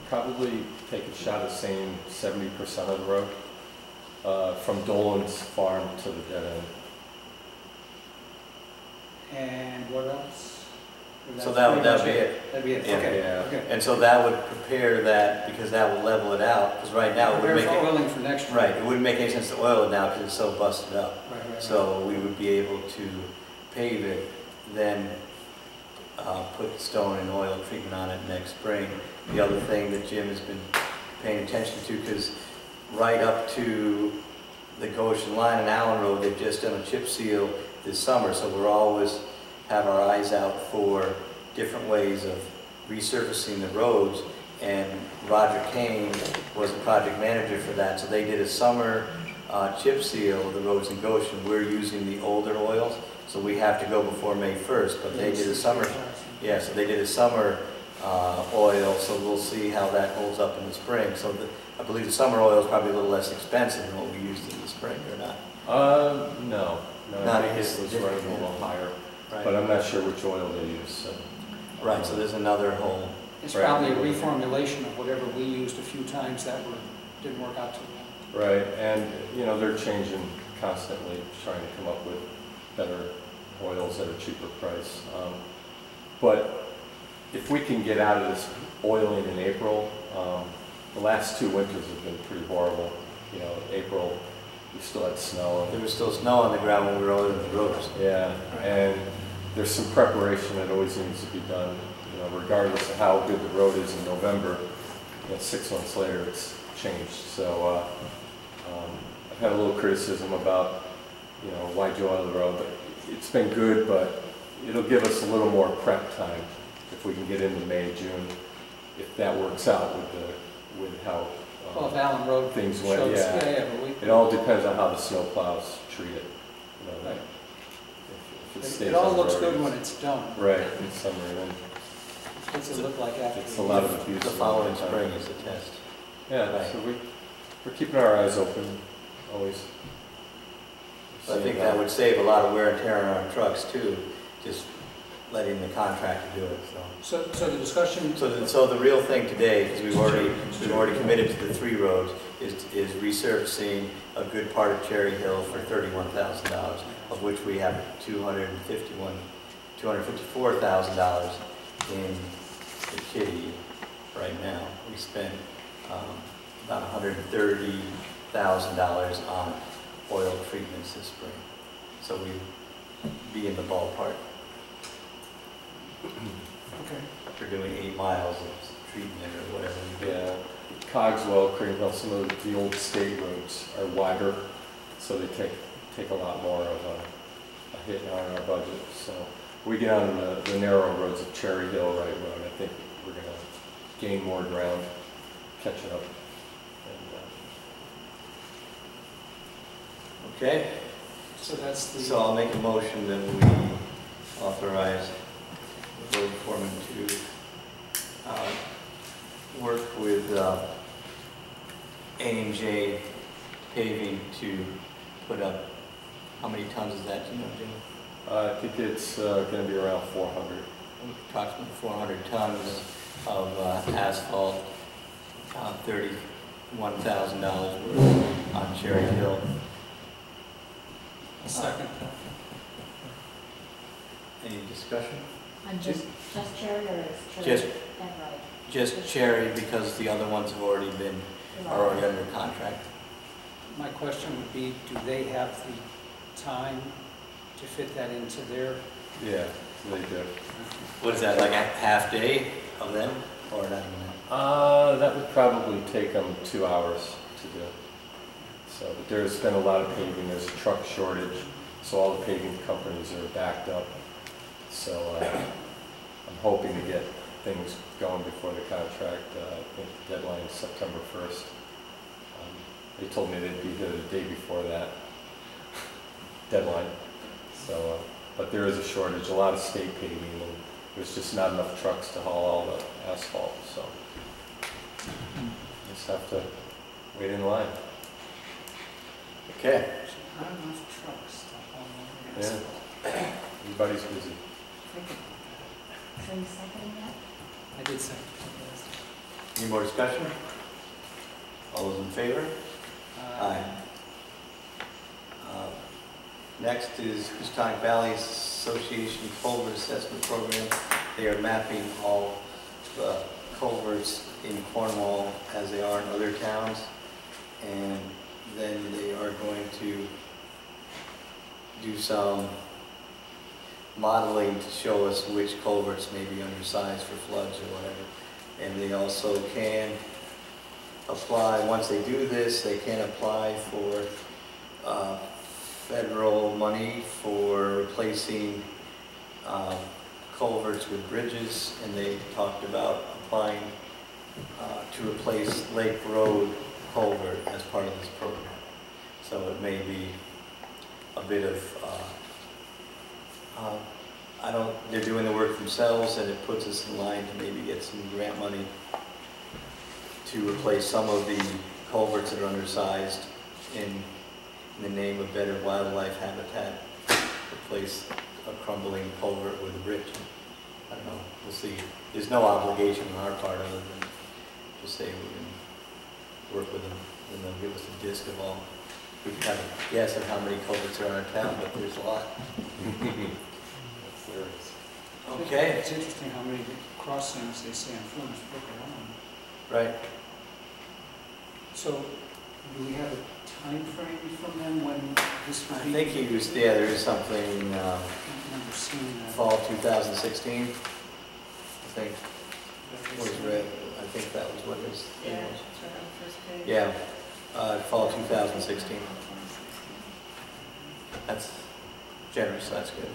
probably take a shot at saying 70% of the road, from Dolan's farm to the dead end. And what else? Or So that's that would pretty much be it. That'd be it, Yeah. okay, Yeah. okay. And so that would prepare that, because that would level it out, because right now it would Prepare make for it, oiling for next year. right, it wouldn't make any sense to oil it now because it's so busted up. Right, right. So we would be able to pave it, then put stone and oil treatment on it next spring. The other thing that Jim has been paying attention to, because right up to the Goshen line and Allen Road, they've just done a chip seal this summer, so we're always have our eyes out for different ways of resurfacing the roads. And Roger Kane was the project manager for that, so they did a summer chip seal of the roads in Goshen. We're using the older oils, so we have to go before May 1st, but they did a summer, yeah, so they did a summer oil, so we'll see how that holds up in the spring. So I believe the summer oil is probably a little less expensive than what we used in the spring, or not? No. No, Not I think as it was running a little different, higher, Right. but I'm not sure which oil they use, so. Right, so there's another whole, It's Right. probably a reformulation of whatever we used a few times that didn't work out too well. Right, and, you know, they're changing constantly, trying to come up with better oils at a cheaper price. But if we can get out of this oiling in April, the last 2 winters have been pretty horrible. You know, April, we still had snow. there was still snow on the ground when we were oiling the roads. Yeah, and there's some preparation that always needs to be done, you know, regardless of how good the road is in November, you know, 6 months later, it's changed. So I've had a little criticism about, you know, why'd you oil the road, but it's been good, but it'll give us a little more prep time if we can get into May, June, if that works out with how Well, if Allen Road things went, shows, yeah. yeah, but we. It all depends on how the snow plows treat it, you know, Right. if it stays It all on looks road, good it's- when it's done. Right, in summer, and then What's it look like after? it's a lot of abuse. The following spring is the test. Yeah, Right. so we're keeping our eyes open, always. So I think that would save a lot of wear and tear on our trucks too, just letting the contractor do it, so. So the discussion, So the real thing today, because we've already committed to the 3 roads, is resurfacing a good part of Cherry Hill for $31,000, of which we have $254,000 in the kitty right now. We spent about $130,000 on oil treatments this spring, so we'd be in the ballpark. okay. For doing 8 miles of treatment or whatever. we do. Yeah, Cogswell, Cream Hill, some of the old state roads are wider, so they take a lot more of a hit on our budget. So we get on the narrow roads of Cherry Hill, Wright Road, I think we're going to gain more ground, catching up. And, Okay, So that's the. so I'll make a motion that we authorize the road foreman to work with A&J paving to put up, how many tons is that, do you know, Jim? I think it's gonna be around 400. Approximately 400 tons of asphalt, $31,000 worth on Cherry Hill. Second. Any discussion? And just Cherry or is Cherry? Just- That right? Just Cherry, because the other ones have already been, are already under contract. My question would be, do they have the time to fit that into their? Yeah, they do. What is that, like a half day of them, or not even that? That would probably take them 2 hours to do. So, but there's been a lot of paving, there's a truck shortage, so all the paving companies are backed up. So I'm hoping to get things going before the contract. I think the deadline is September 1st. They told me they'd be here the day before that deadline. So, but there is a shortage, a lot of state paving, and there's just not enough trucks to haul all the asphalt, so just have to wait in line. Okay. Not enough trucks to haul over Yeah. asphalt. Everybody's busy. Think about So you seconding that? that. I did say. Any more discussion? All those in favor? Aye. Next is Houstonic Valley Association Culvert Assessment Program. They are mapping all the culverts in Cornwall as they are in other towns. And then they are going to do some modeling to show us which culverts may be undersized for floods or whatever. And they also can apply, once they do this, they can apply for federal money for replacing culverts with bridges, and they talked about applying to replace Lake Road culvert as part of this program. So it may be a bit of, they're doing the work themselves, and it puts us in line to maybe get some grant money to replace some of the culverts that are undersized in the name of better wildlife habitat, replace a crumbling culvert with a bridge. I don't know, we'll see. There's no obligation on our part other than just say we can work with them, and they'll give us a disc of all. We can have a guess of how many culverts are in our town, but there's a lot. Okay. It's interesting how many crossings they say in Flemish Brook alone. Right. So, do we have a time frame from them when this I will be? think he was, yeah, there is something, I don't remember seeing that. fall 2016, I think, was read. I think that was what his thing Yeah, was. it's right on the first page. Yeah, fall 2016. That's generous, that's good.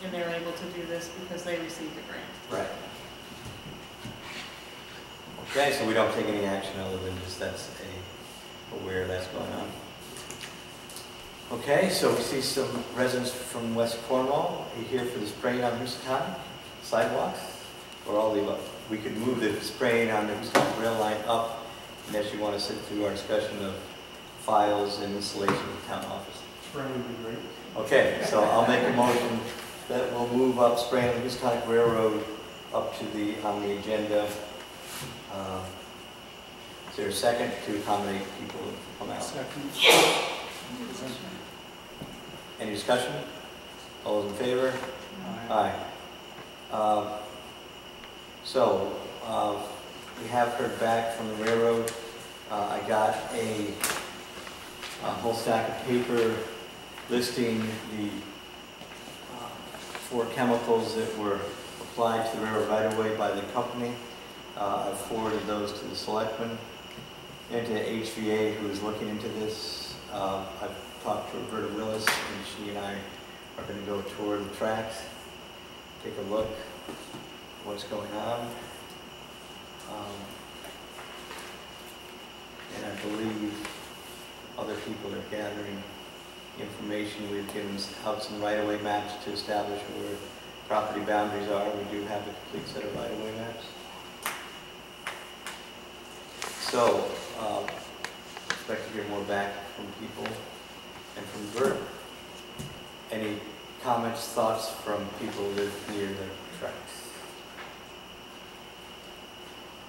And they were able to do this because they received a grant. Right. Okay, so we don't take any action other than just aware that's going on. Okay, so we see some residents from West Cornwall. Are you here for the spraying on Houstonic sidewalks? Or we could move the spraying on the Houstonic rail line up unless you want to sit through our discussion of files and installation of the town office. Spring would be great. Okay, so I'll make a motion that we'll move up spraying on the Houstonic Railroad up to on the agenda. Is there a second to accommodate people to come out? Second. Any discussion? All those in favor? Aye. Aye. So, we have heard back from the railroad. I got a whole stack of paper listing the 4 chemicals that were applied to the railroad right-of-way by the company. I've forwarded those to the selectman and to HVA, who is looking into this. I've talked to Roberta Willis, and she and I are going to go tour the tracks, take a look at what's going on. And I believe other people are gathering information. We've given out some right-of-way maps to establish where property boundaries are. We do have a complete set of right-of-way maps. So, expect to hear more back from people and from Bert. Any comments, thoughts from people who live near the tracks?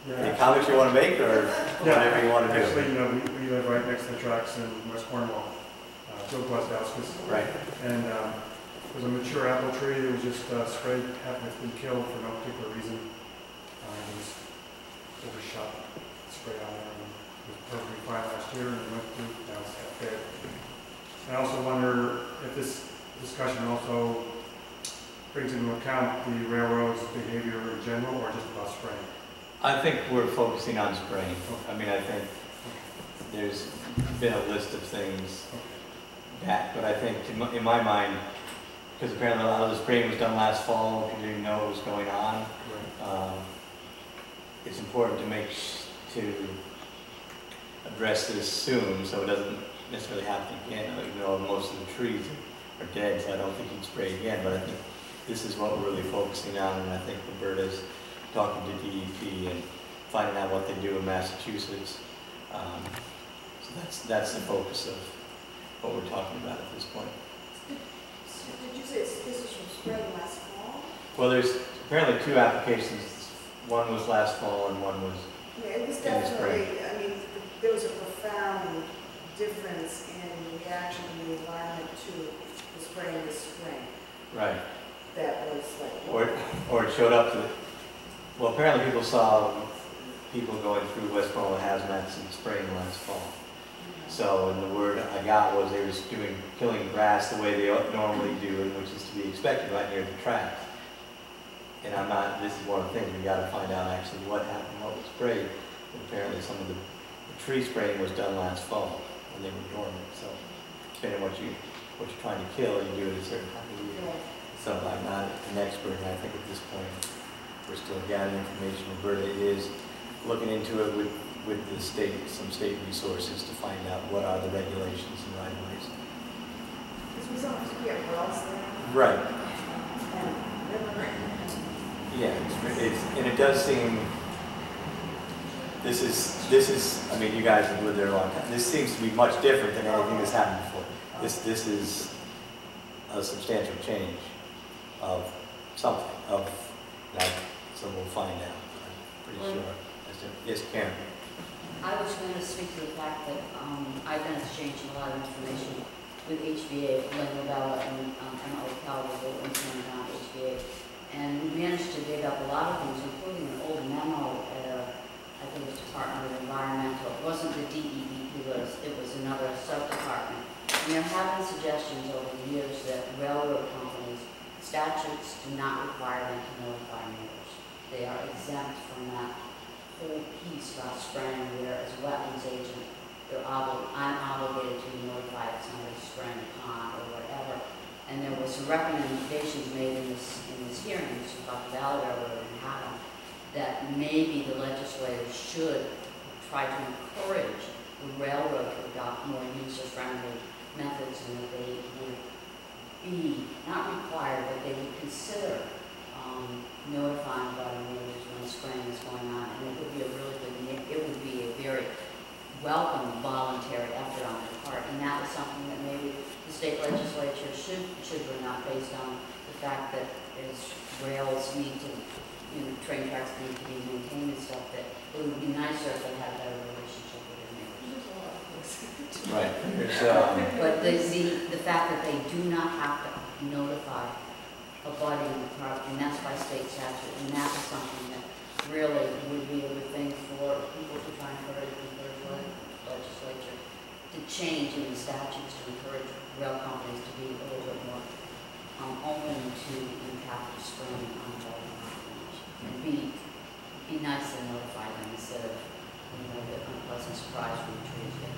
Any comments you want to make, or whatever you want to do? Actually, you know, we live right next to the tracks in West Cornwall, Joe Glasdowski's. Right. And there's a mature apple tree that was just sprayed, happened to be killed for no particular reason. It was overshot, spray on there, and it was perfectly fine last year, and it went through, now it's half dead. And I also wonder if this discussion also brings into account the railroad's behavior in general, or just about spraying. I think we're focusing on spraying. I mean, I think there's been a list of things that, but I think in my mind, because apparently a lot of the spraying was done last fall, people didn't know what was going on. It's important to address this soon, so it doesn't necessarily happen again. Even though most of the trees are dead, so I don't think you'd spray again. But I think this is what we're really focusing on, and I think Roberta's talking to DEP and finding out what they do in Massachusetts. So that's the focus of what we're talking about at this point. Did you say this is from spring last fall? Well, there's apparently 2 applications. One was last fall and one was Yeah, it was in the spring. definitely, I mean, there was a profound difference in reaction in the environment to the spraying this spring. Right. That was like... Or it showed up to, well, apparently people saw people going through West Cornwall hazmats in spring last fall. So, and the word I got was they were killing grass the way they normally do, and which is to be expected right near the tracks. And this is one of the things, we got to find out actually what happened, what was sprayed. And apparently some of the tree spraying was done last fall when they were dormant. So, depending on what you're trying to kill, you do it at a certain time of year. Yeah. So I'm not an expert, and I think at this point, we're still gathering information. Roberta is looking into it with the state, some state resources to find out what are the regulations and right-of-ways. Because we saw get wells there. Right. And river. Yeah, and it does seem, this is, I mean, you guys have lived there a long time. This seems to be much different than anything that's happened before. This is a substantial change of something, so we'll find out, I'm pretty sure. Yes, Karen. I was going to speak to the fact that I've been exchanging a lot of information with HVA, Lynn Lavella and Emma O'Callaghan, who interned on HVA. And we managed to dig up a lot of things, including an old memo at I think it was Department of Environmental. It wasn't the DEP list, it was another sub-department. And there have been suggestions over the years that railroad companies, statutes do not require them to notify neighbors. They are exempt from that whole piece about spraying where as a wetlands agent, I'm obligated to notify if somebody's spraying a pond or whatever. And there were some recommendations made in this hearing about the Valley Railroad and Haddam that maybe the legislators should try to encourage the railroad to adopt more user-friendly methods, and that they would be not required, but they would consider notifying about neighbors when spraying is going on, and it would be a really good, it would be a very welcome voluntary effort on their part, and that is something that maybe the state legislature should bring up based on the fact that as rails need to, train tracks need to be maintained and stuff, that it would be nicer if they had a better relationship with their neighbors. Right. But the fact that they do not have to notify abutting the property, and that's by state statute, and that is something that really would be a good thing for people to try and encourage the legislature to change in the statutes to encourage rail companies to be a little bit more open to impact of spraying on both, and be nice and notify them instead of the unpleasant surprise when the trees get.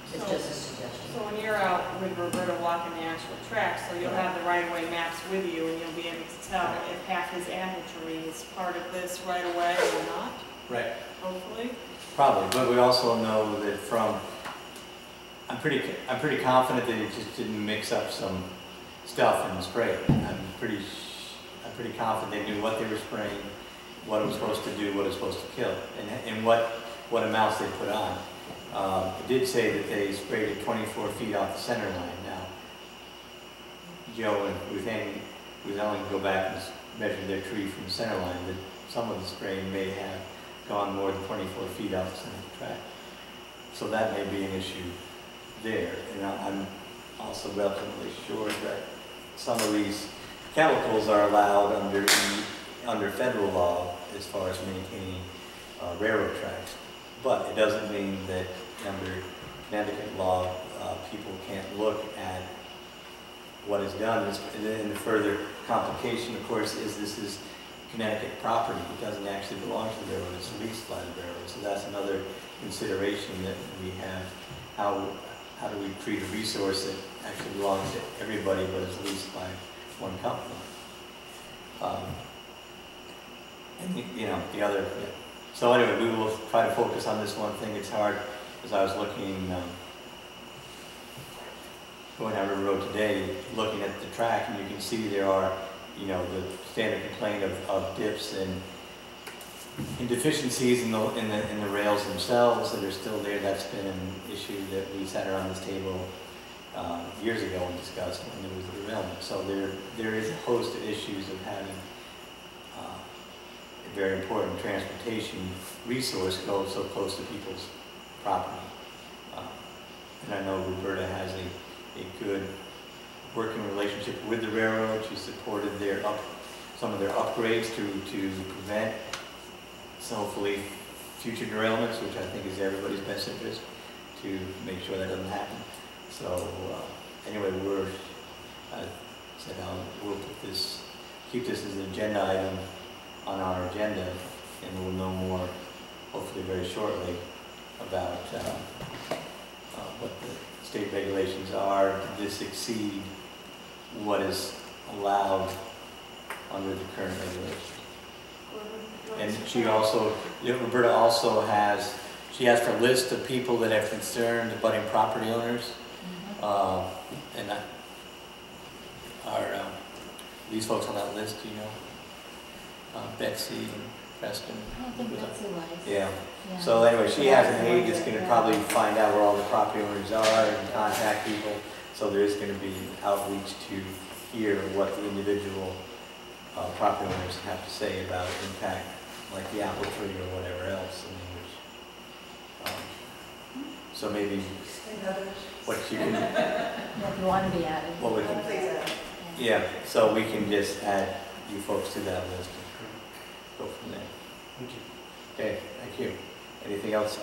It's just a suggestion. So when you're out with Roberta walking the actual tracks, so you'll have the right-of-way maps with you, and you'll be able to tell if half his apple tree is part of this right-of-way or not, Right. hopefully. Probably, but we also know that I'm pretty confident that it just didn't mix up some stuff in the spray. I'm pretty confident they knew what they were spraying, what it was supposed to do, what it was supposed to kill, and what amounts they put on. It did say that they sprayed it 24 feet off the center line. Now, Joe and Ruth Ellen go back and measure their tree from the center line, but some of the spraying may have gone more than 24 feet off the center of the track. So that may be an issue there. And I'm also relatively sure that some of these chemicals are allowed under federal law as far as maintaining railroad tracks. But it doesn't mean that under Connecticut law, people can't look at what is done. And then the further complication, of course, is this is Connecticut property. It doesn't actually belong to the railroad. It's leased by the railroad. So that's another consideration that we have. How do we treat a resource that actually belongs to everybody but is leased by one company? And the other. Yeah. So anyway, we will try to focus on this one thing. It's hard, as I was looking, going down River Road today, looking at the track, and you can see there are, the standard complaint of dips and deficiencies in the rails themselves that are still there. That's been an issue that we sat around this table years ago and discussed when there was a derailment. So there is a host of issues of having a very important transportation resource go so close to people's property. And I know Roberta has a good working relationship with the railroad. She supported some of their upgrades to prevent, so hopefully, future derailments, which I think is everybody's best interest, to make sure that doesn't happen. So anyway, we'll keep this as an agenda item on our agenda, and we'll know more, hopefully very shortly, about what the state regulations are. Did this exceed what is allowed under the current regulations? And she also, Roberta also has a list of people that have concerned abutting property owners. And are these folks on that list, Betsy and Preston? I don't think that's who was. Yeah. So anyway, she has an aide that's going to probably find out where all the property owners are and contact people. So there is going to be outreach to hear what the individual property owners have to say about impact, like the apple tree or whatever else. So maybe what you can, If you want to be added. what we can, yeah. So we can just add you folks to that list and go from there. Thank you. Okay, thank you. Anything else?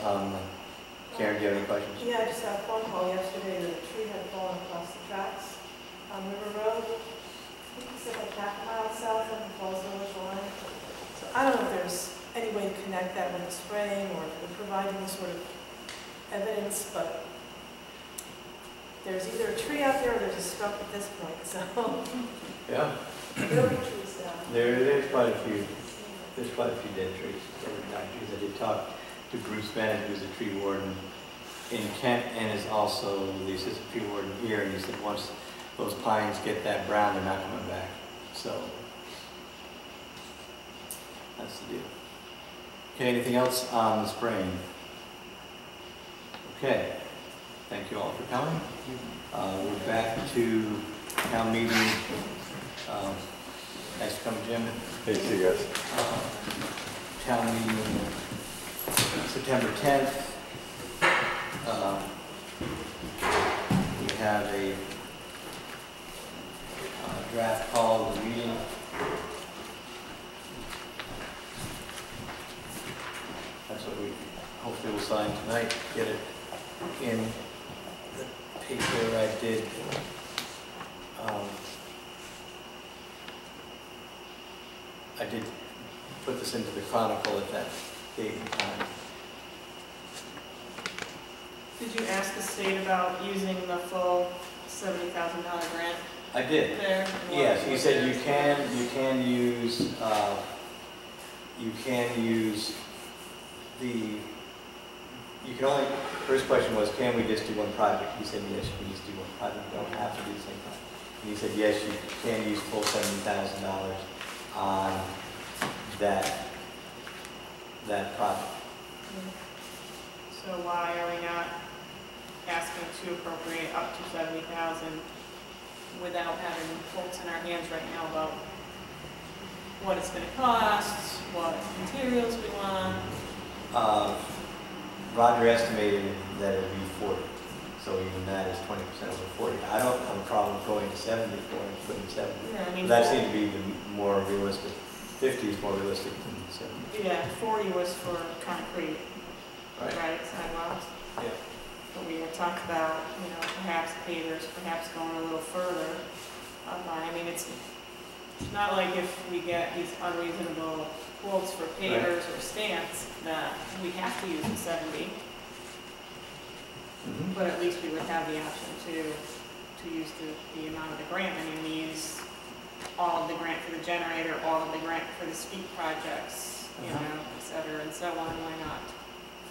Karen, do you have any questions? Yeah, I just got a phone call yesterday that a tree had fallen across the tracks on River Road. I think it's like half a mile south of the Falls Village line. So I don't know if there's any way to connect that with the spraying or to provide any sort of evidence, but there's either a tree out there or there's a stump at this point, so. Yeah. There will be trees down. There's quite a few. There's quite a few dead trees. I did talk to Bruce Bennett, who's a tree warden in Kent and is also the assistant tree warden here, and he said once those pines get that brown, they're not coming back. So that's the deal. Okay, anything else on the spraying? Okay, thank you all for coming. We're back to town meeting. Thanks for coming, Jim. Hey, see you guys. Town meeting September 10th. We have a draft call of the meeting. That's what we hopefully will sign tonight, get it in the paper. I did put this into the Chronicle at that date and time. Did you ask the state about using the full $70,000 grant I did. there? Yes, he said you can use only, first question was, can we just do one project? He said, yes, you can just do one project, you don't have to do the same project. And he said, yes, you can use full $70,000 on that project. So So why are we not asking to appropriate up to 70,000 without having quotes in our hands right now about what it's gonna cost, what materials we want? Roger estimated that it would be 40, so even that is 20% over 40. I don't have a problem going to 70 for it, putting 70. Yeah, I mean, But that seemed to be the more realistic. 50 is more realistic than 70. yeah, 40 was for concrete, Right. right, sidewalks. Yeah. But we had talked about, you know, perhaps pavers, perhaps going a little further. I mean, it's not like if we get these unreasonable quotes for pavers or stamps that we have to use the 70, but at least we would have the option to use the amount of the grant. I mean, we use all of the grant for the generator, all of the grant for the speed projects, you know, et cetera, and so on. Why not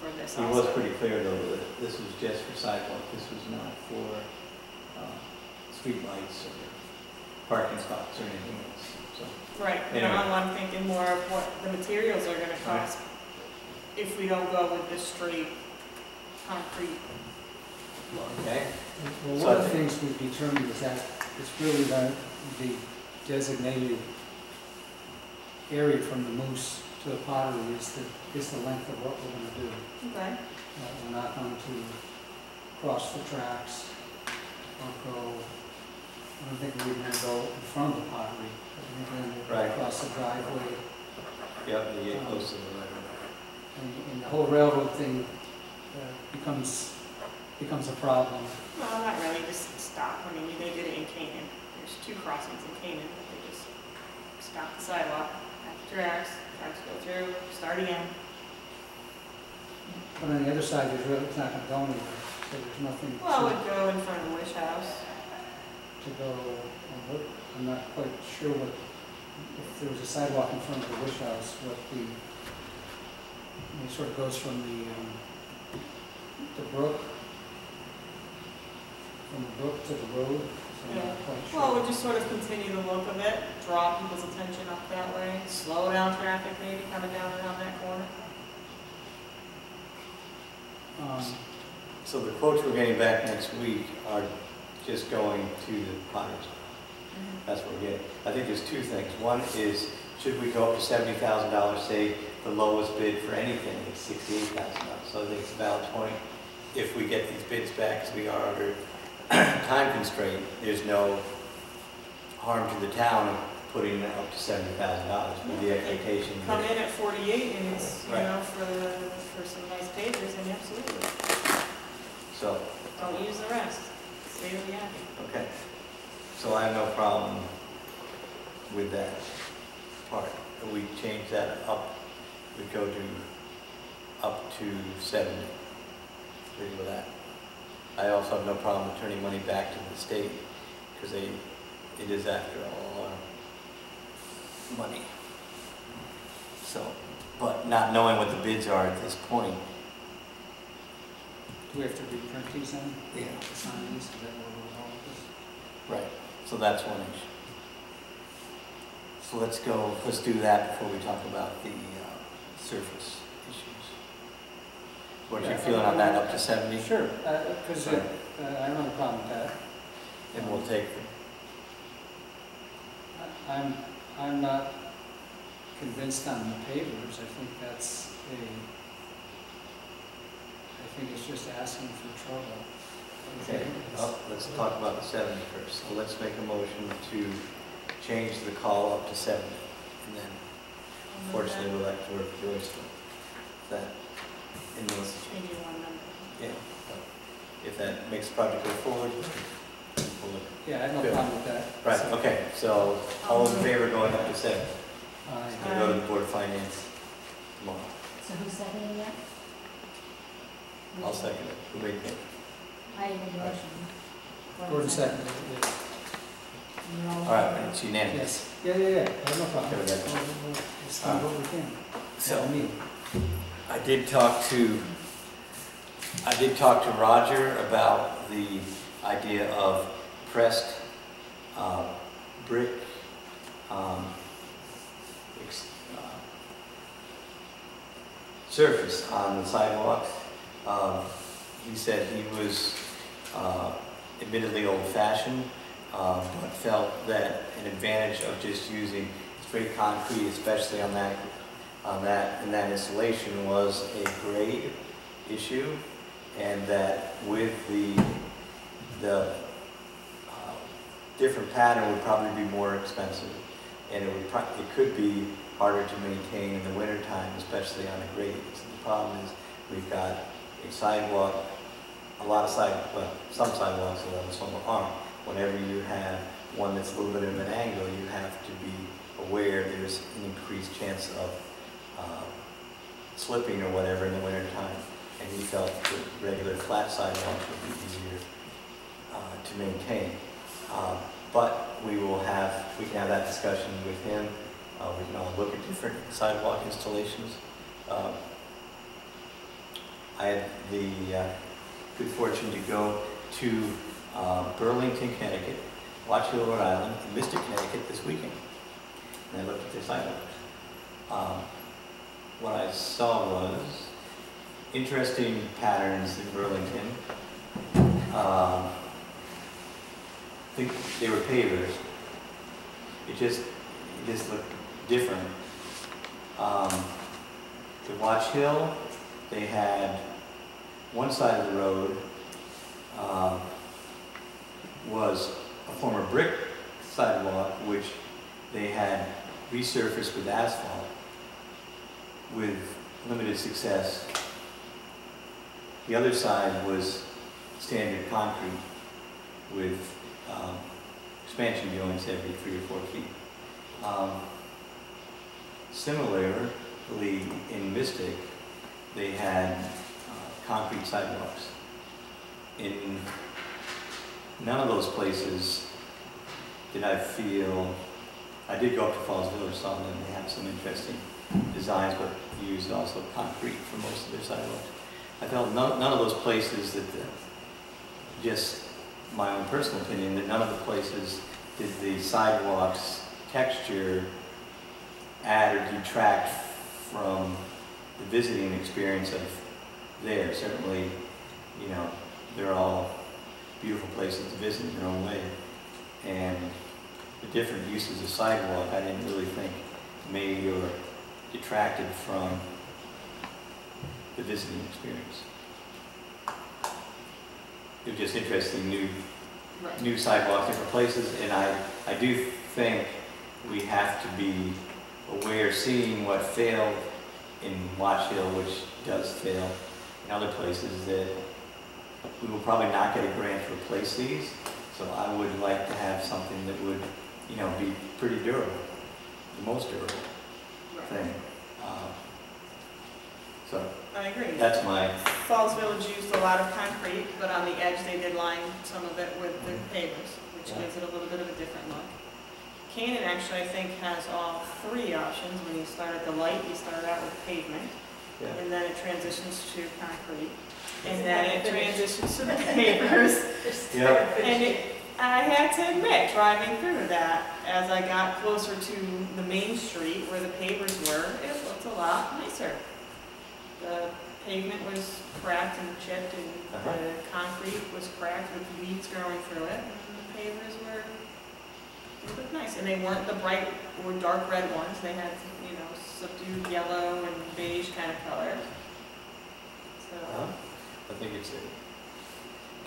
for this He also? was pretty clear though that this was just for sidewalk. This was not for street lights or parking spots or anything else. So, Right, you know, I'm thinking more of what the materials are gonna cost if we don't go with the straight concrete. okay. Well, So one I of the think- things we've determined is that it's really the designated area from the moose to the pottery is the length of what we're gonna do. Okay. We're not going to cross the tracks or go, I don't think we're even gonna go in front of the pottery. We're gonna Right. cross the driveway. Yep, you get close to the right. And the whole railroad thing becomes a problem. Well, not really, just stop. I mean, they did it in Canaan. There's 2 crossings in Canaan, but they just stop the sidewalk at the tracks, trucks go through, start again. But on the other side, it's not gonna go anywhere, so there's nothing Well, it would go in front of the Wish House. to go, I'm not quite sure what, if there was a sidewalk in front of the Wish House, what it sort of goes from the brook, to the road, so I'm not quite sure. Well, it would just sort of continue the look of it, draw people's attention up that way, slow down traffic maybe coming down around that corner. So the quotes we're getting back next week are just going to the potter's. That's what we're getting. I think there's 2 things. One is, should we go up to $70,000, say the lowest bid for anything is $68,000. So I think it's a valid point. If we get these bids back, because we are under time constraint, there's no harm to the town of putting it up to $70,000 with the expectation. Come in at 48 and it's, you Right. know, for some nice pavers, and absolutely. So, Don't use the rest. Stay with the happy. okay. So I have no problem with that part. If we change that up, we go to up to 70. Agree with that. I also have no problem returning money back to the state because it is after all our money. So, but not knowing what the bids are at this point. Do we have to reprint these then? Yeah. Sign these, is that what we're all of this? Right. So that's one issue. So let's do that before we talk about the surface issues. What's your feeling on that, up to 70? Sure, because Right. I don't have a problem with that. And we'll take, I'm not convinced on the pavers. I think I think it's just asking for trouble. okay, well, let's talk about the 70 first. So let's make a motion to change the call up to 70. And then, unfortunately, we'll have to work with Joyce with that. In the, Changing one number. yeah, if that makes the project go forward, we'll look. Yeah, I have no Good. problem with that. Right, okay, so all those in favor going up to 70? Aye. We'll go to the Board of Finance tomorrow. So who's seconding that? I'll second it. Who made it? I made the motion. Gordon seconded it, yes. All right, and it's unanimous. Yes, yeah, I have no problem. Okay, we got it. Let's do what we can. So, Me. I did talk to Roger about the idea of pressed brick surface on the sidewalks. He said he was admittedly old-fashioned, but felt that an advantage of just using straight concrete, especially on that installation, was a grade issue, and that with the different pattern would probably be more expensive, and it could be harder to maintain in the wintertime, especially on a grade. So the problem is we've got a sidewalk, well, some sidewalks along, some aren't. Whenever you have one that's a little bit of an angle, you have to be aware there's an increased chance of slipping or whatever in the wintertime. And he felt that regular flat sidewalks would be easier to maintain. But we can have that discussion with him. We can all look at different sidewalk installations. I had the good fortune to go to Burlington, Connecticut, Watch Hill, Rhode Island, and Mystic, Connecticut this weekend. And I looked at their sidewalks. What I saw was interesting patterns in Burlington. I think they were pavers. It just looked different. To Watch Hill, they had one side of the road was a former brick sidewalk, which they had resurfaced with asphalt with limited success. The other side was standard concrete with expansion joints every 3 or 4 feet. Similarly, in Mystic, they had concrete sidewalks. In none of those places did I feel, I did go up to Falls Village, saw them, they have some interesting designs, but used also concrete for most of their sidewalks. I felt none of those places that, just my own personal opinion, that none of the places did the sidewalks texture add or detract from the visiting experience of there. Certainly, you know, they're all beautiful places to visit in their own way. And the different uses of sidewalk, I didn't really think made or detracted from the visiting experience. It was just interesting, new sidewalks, different places, and I do think we have to be aware, seeing what failed in Watch Hill, which does fail in other places, that we will probably not get a grant to replace these. So I would like to have something that would, you know, be pretty durable, the most durable thing. So I agree. that's my. Falls Village used a lot of concrete, but on the edge they did line some of it with the pavers, which gives it a little bit of a different look. Canaan actually, I think, has all 3 options. When you start at the light, you start out with pavement, and then it transitions to concrete, and then it transitions to the pavers. And I had to admit, driving through that, as I got closer to the main street where the pavers were, it looked a lot nicer. The pavement was cracked and chipped, and the concrete was cracked with weeds growing through it, and the pavers they looked nice. And they weren't the bright or dark red ones. They had, you know, subdued yellow and beige kind of color. So I think it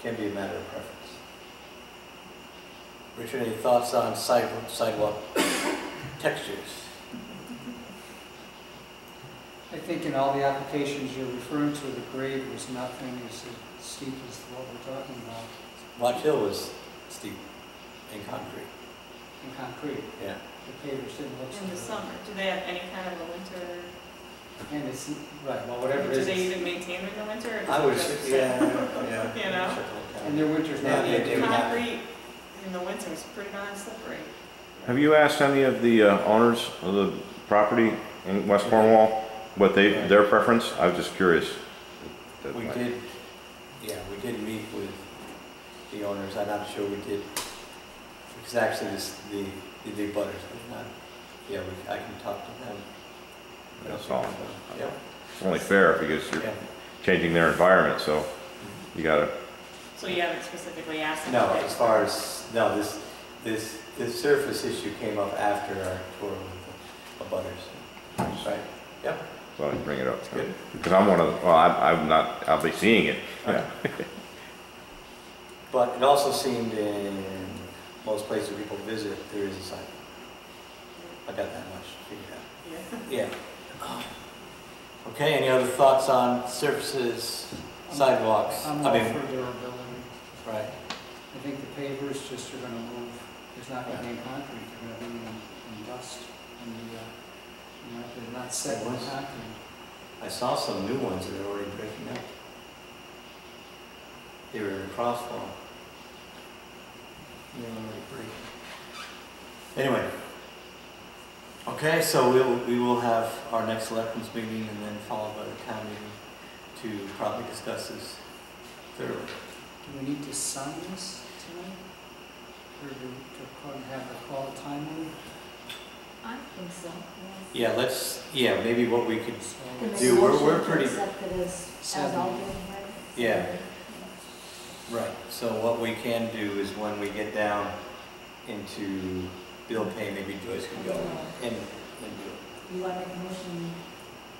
can be a matter of preference. Richard, any thoughts on sidewalk textures? I think in all the applications you're referring to, the grade was nothing as steep as what we're talking about. Watch Hill was steep and concrete. In concrete. Yeah. The pavers didn't look so in the good. summer, do they have any kind of a winter? And it's, right, well, whatever it Do is. they even maintain them in the winter? Or I would, just yeah. You know? And their winter's Yeah, not they good. do. Concrete in the winter is pretty darn slippery. Have you asked any of the owners of the property in West Cornwall what their preference? I was just curious. We did meet with the owners. I'm not sure we did, because actually the butters, but not, I can talk to them. That's all. Yeah. It's only fair because you're changing their environment, so you gotta, So you haven't specifically asked them? No, to as far as, no, this surface issue came up after our tour with the butters. Right? Yep. so I bring it up. Good. Because I'm one of, well, I'm not, I'll be seeing it. Right. But it also seemed in most places where people visit, there is a sidewalk. I got that much figured out. Yeah. Yeah. Okay, any other thoughts on surfaces, sidewalks? I'm I all mean, for durability. right, I think the pavers just are gonna move, there's not gonna be in concrete, they're gonna be in dust, and they're not set in concrete. I saw some new ones that are already breaking up. They were in crossfall. They were already breaking. Anyway. Okay, so we will have our next selectmen's meeting and then followed by the town meeting to probably discuss this thoroughly. Do we need to sign this tonight? Or to have a call timely? I think so, yes. Yeah, yeah, maybe what we could, Can make a Dude, we're motion to pretty- accept it as Seven. altered, right? Yeah. right, so what we can do is when we get down into bill pay, maybe Joyce can go and do it. You want to make a motion?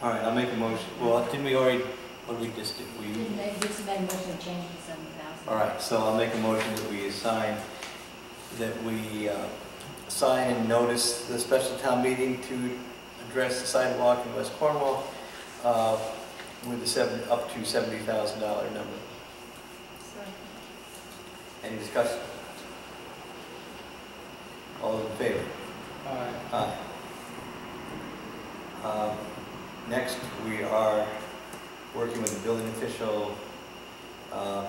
All right, I'll make a motion. Well, didn't we already, what did we just do? Didn't make, just made a motion to change it to 7,000. All right, so I'll make a motion that we assign, assign and notice the special town meeting to address the sidewalk in West Cornwall with the up to $70,000 number. Any discussion? All those in favor? Aye. Aye. Next, we are working with the building official,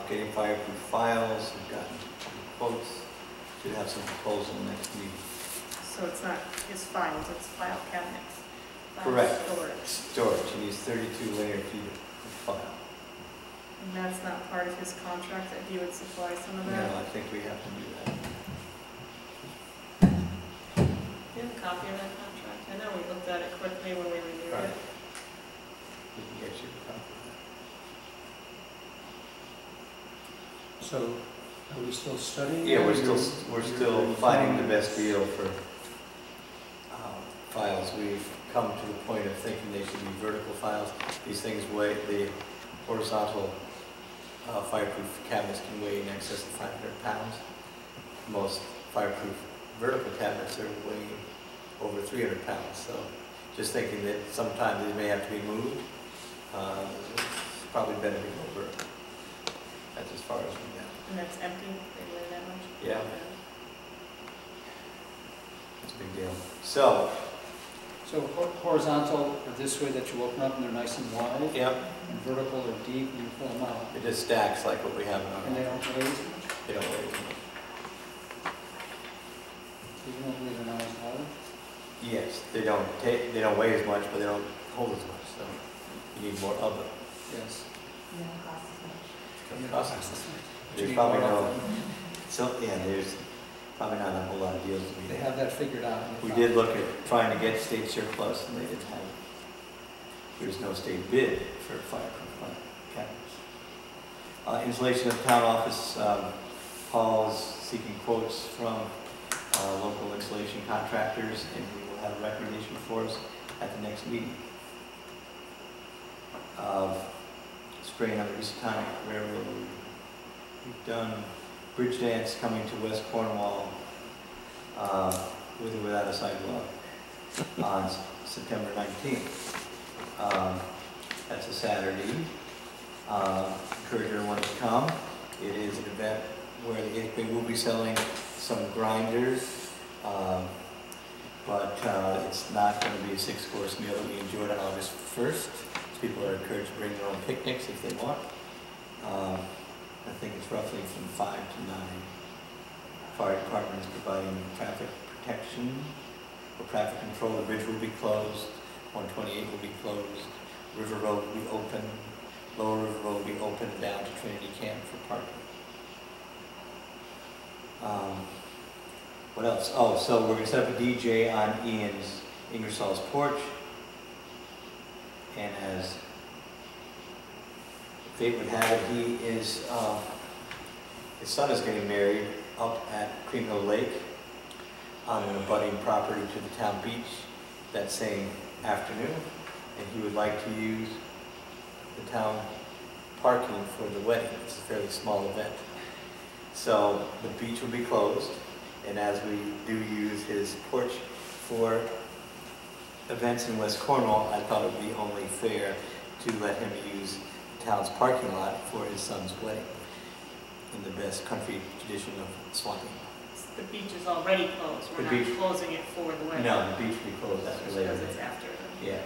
getting fireproof files. We've gotten quotes. Should have some proposal next meeting. So it's not his files, it's file cabinets. File Correct. Storage. Storage. He needs 32 linear feet of file. And that's not part of his contract that he would supply some of No, that? I think we have to do that. Do you have a copy of that contract? I know we looked at it quickly when we reviewed Right. it. We can get you a copy of that. So, are we still studying? Yeah, or we're still finding the best deal for files. We've come to the point of thinking they should be vertical files. These things weigh, the horizontal fireproof cabinets can weigh in excess of 500 pounds. Most fireproof vertical cabinets are weighing over 300 pounds. So just thinking that sometimes they may have to be moved, it's probably better to go vertical. That's as far as we got. And that's empty, they weigh that much? Yeah. It's a big deal. So, horizontal are this way that you open up and they're nice and wide, yep, and vertical are deep and you pull them out. it just stacks like what we have in And they our, don't weigh as much? they don't weigh as much. Even though they're not as large? Yes, they don't weigh as much, but they don't hold as much, so you need more of them. Yes. Yeah, it costs as much. It's gonna cost us. You There's need probably more no, of them. so, yeah, there's probably not a whole lot of deals to be They had. have that figured out. We did look at trying to get state surplus, and they didn't have it. There's no state bid for fireproof cabinets. Insulation of town office, Paul is seeking quotes from local insulation contractors, and we will have a recommendation for us at the next meeting. Spraying on the Housatonic Railroad. We've done bridge dance coming to West Cornwall with or without a sidewalk on September 19th. That's a Saturday. Encourage everyone to come. It is an event where the gateway will be selling some grinders, but it's not going to be a 6-course meal that we enjoyed on August 1st. People are encouraged to bring their own picnics if they want. I think it's roughly from 5 to 9. Fire department is providing traffic protection or traffic control. The bridge will be closed. 128 will be closed. River Road will be open. Lower River Road will be open down to Trinity Camp for parking. What else? Oh, so we're going to set up a DJ on Ingersoll's porch. And as fate would have it, his son is getting married up at Cream Hill Lake on an abutting property to the town beach that same afternoon, and he would like to use the town parking for the wedding. It's a fairly small event. So the beach will be closed, and as we do use his porch for events in West Cornwall, I thought it would be only fair to let him use the town's parking lot for his son's wedding in the best country tradition of swamping. The beach is already closed, we're The not beach- closing it for the wedding. No, the beach will be closed after Just Labor because it's Day. after. Yeah,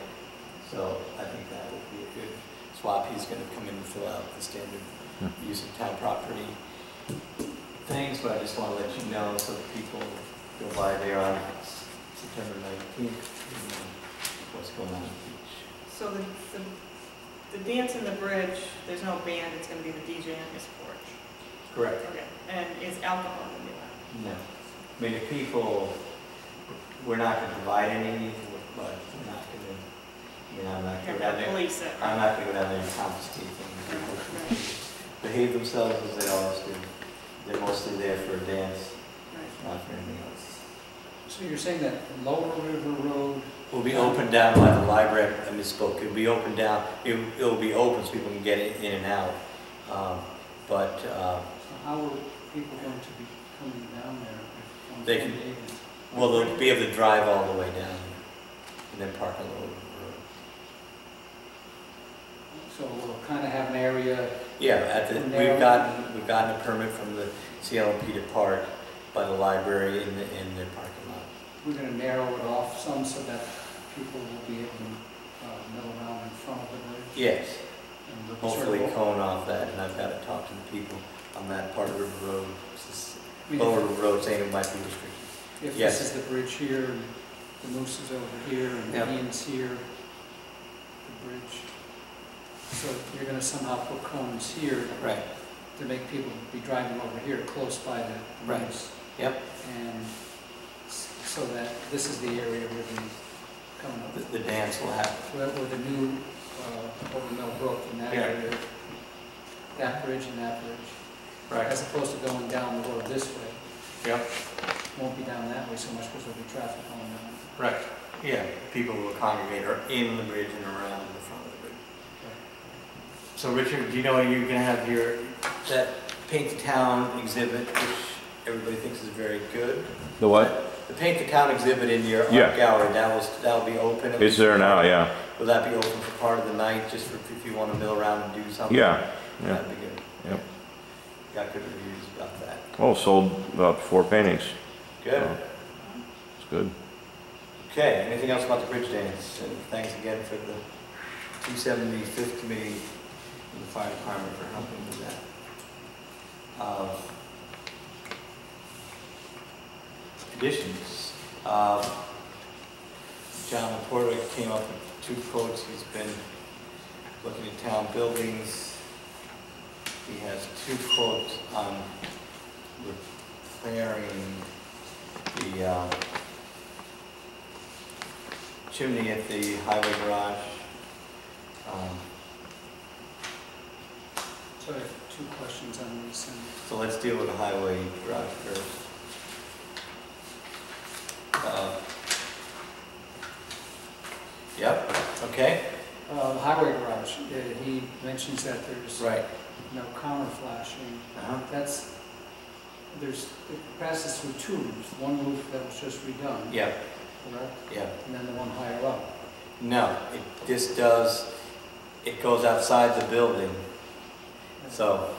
so I think that would be a good swap. He's going to come in and fill out the standard use of town property things, but I just want to let you know so that people go by there on September 19th and know what's going on at the beach. So the dance in the bridge, there's no band, it's gonna be the DJ on his porch. Correct. Okay, and is alcohol gonna be allowed? No. I mean, if people, we're not going to provide any, but we're not going to, you know, I'm not You're going to go down gonna there. police it, I'm right? not going to go down there and confiscate things. People Right. should behave themselves as they always do. They're mostly there for a dance, Right. not for anything else. So you're saying that Lower River Road, Will be open down by the library. I misspoke. It'll be open down. It'll be open so people can get in and out. But so how are people going to be coming down there? From They can- David? well, they'll be able to drive all the way down and then park on the road. So we'll kind of have an area, Yeah, we've gotten a permit from the CLMP to park by the library in their parking lot. we're going to narrow it off some so that people will be able to mill around in front of the bridge. Yes, And we'll sort hopefully of- cone off that, and I've got to talk to the people on that part of River Road, I mean, Lower River Road, saying it might be restricted. If Yes. this is the bridge here, and the moose is over here, and Yep. Ian's here, the bridge. So you're gonna somehow put cones here Right, to make people be driving over here, close by the Right. moose. Yep. And so that this is the area where the, coming up, the dance will happen. where the new, over Mill Brook and that Yeah. area, that bridge and that bridge. As opposed to going down the road this way. Yep. Won't be down that way so much because there'll be traffic going down. Right. Yeah, people will congregate or in the bridge and around the front of the bridge. So Richard, do you know you're gonna have that Paint the Town exhibit, which everybody thinks is very good? The what? The Paint the Town exhibit in your Yeah. art gallery, that'll be open? It's there now, yeah. Will that be open for part of the night, just for if you want to mill around and do something? Yeah, yeah. That'd be good. Yep. Got good reviews about that. Oh, sold about 4 paintings. Good. It's good. Okay, anything else about the bridge dance? And thanks again for the 275th committee and the fire department for helping with that. Additions. John Laporta came up with 2 quotes. He's been looking at town buildings. He has 2 quotes on repairing the chimney at the highway garage. So I have 2 questions on this. And So let's deal with the highway garage first. Yep, okay, the highway garage, he mentions that there's right. no counter flashing. That's, it passes through 2 roofs, one roof that was just redone, Yeah, correct? yeah. And then the one higher up. No, it goes outside the building. So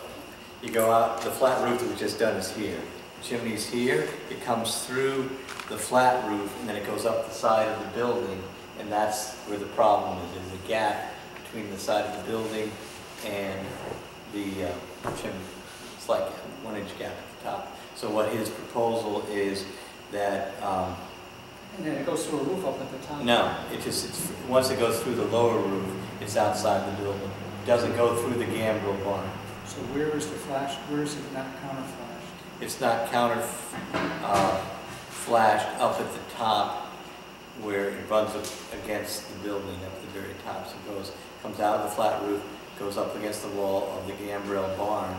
you go out, the flat roof that was just done is here. Chimney's here, it comes through the flat roof, and then it goes up the side of the building, and that's where the problem is. There's a gap between the side of the building and the chimney. It's like a 1-inch gap at the top. So what his proposal is that, And then it goes through a roof up at the top. no, once it goes through the lower roof, it's outside the building. It doesn't go through the gambrel barn. So where is the flash, where is it not counter flashed? It's not counter flashed up at the top where it runs up against the building at the very top. So it comes out of the flat roof, goes up against the wall of the gambrel barn,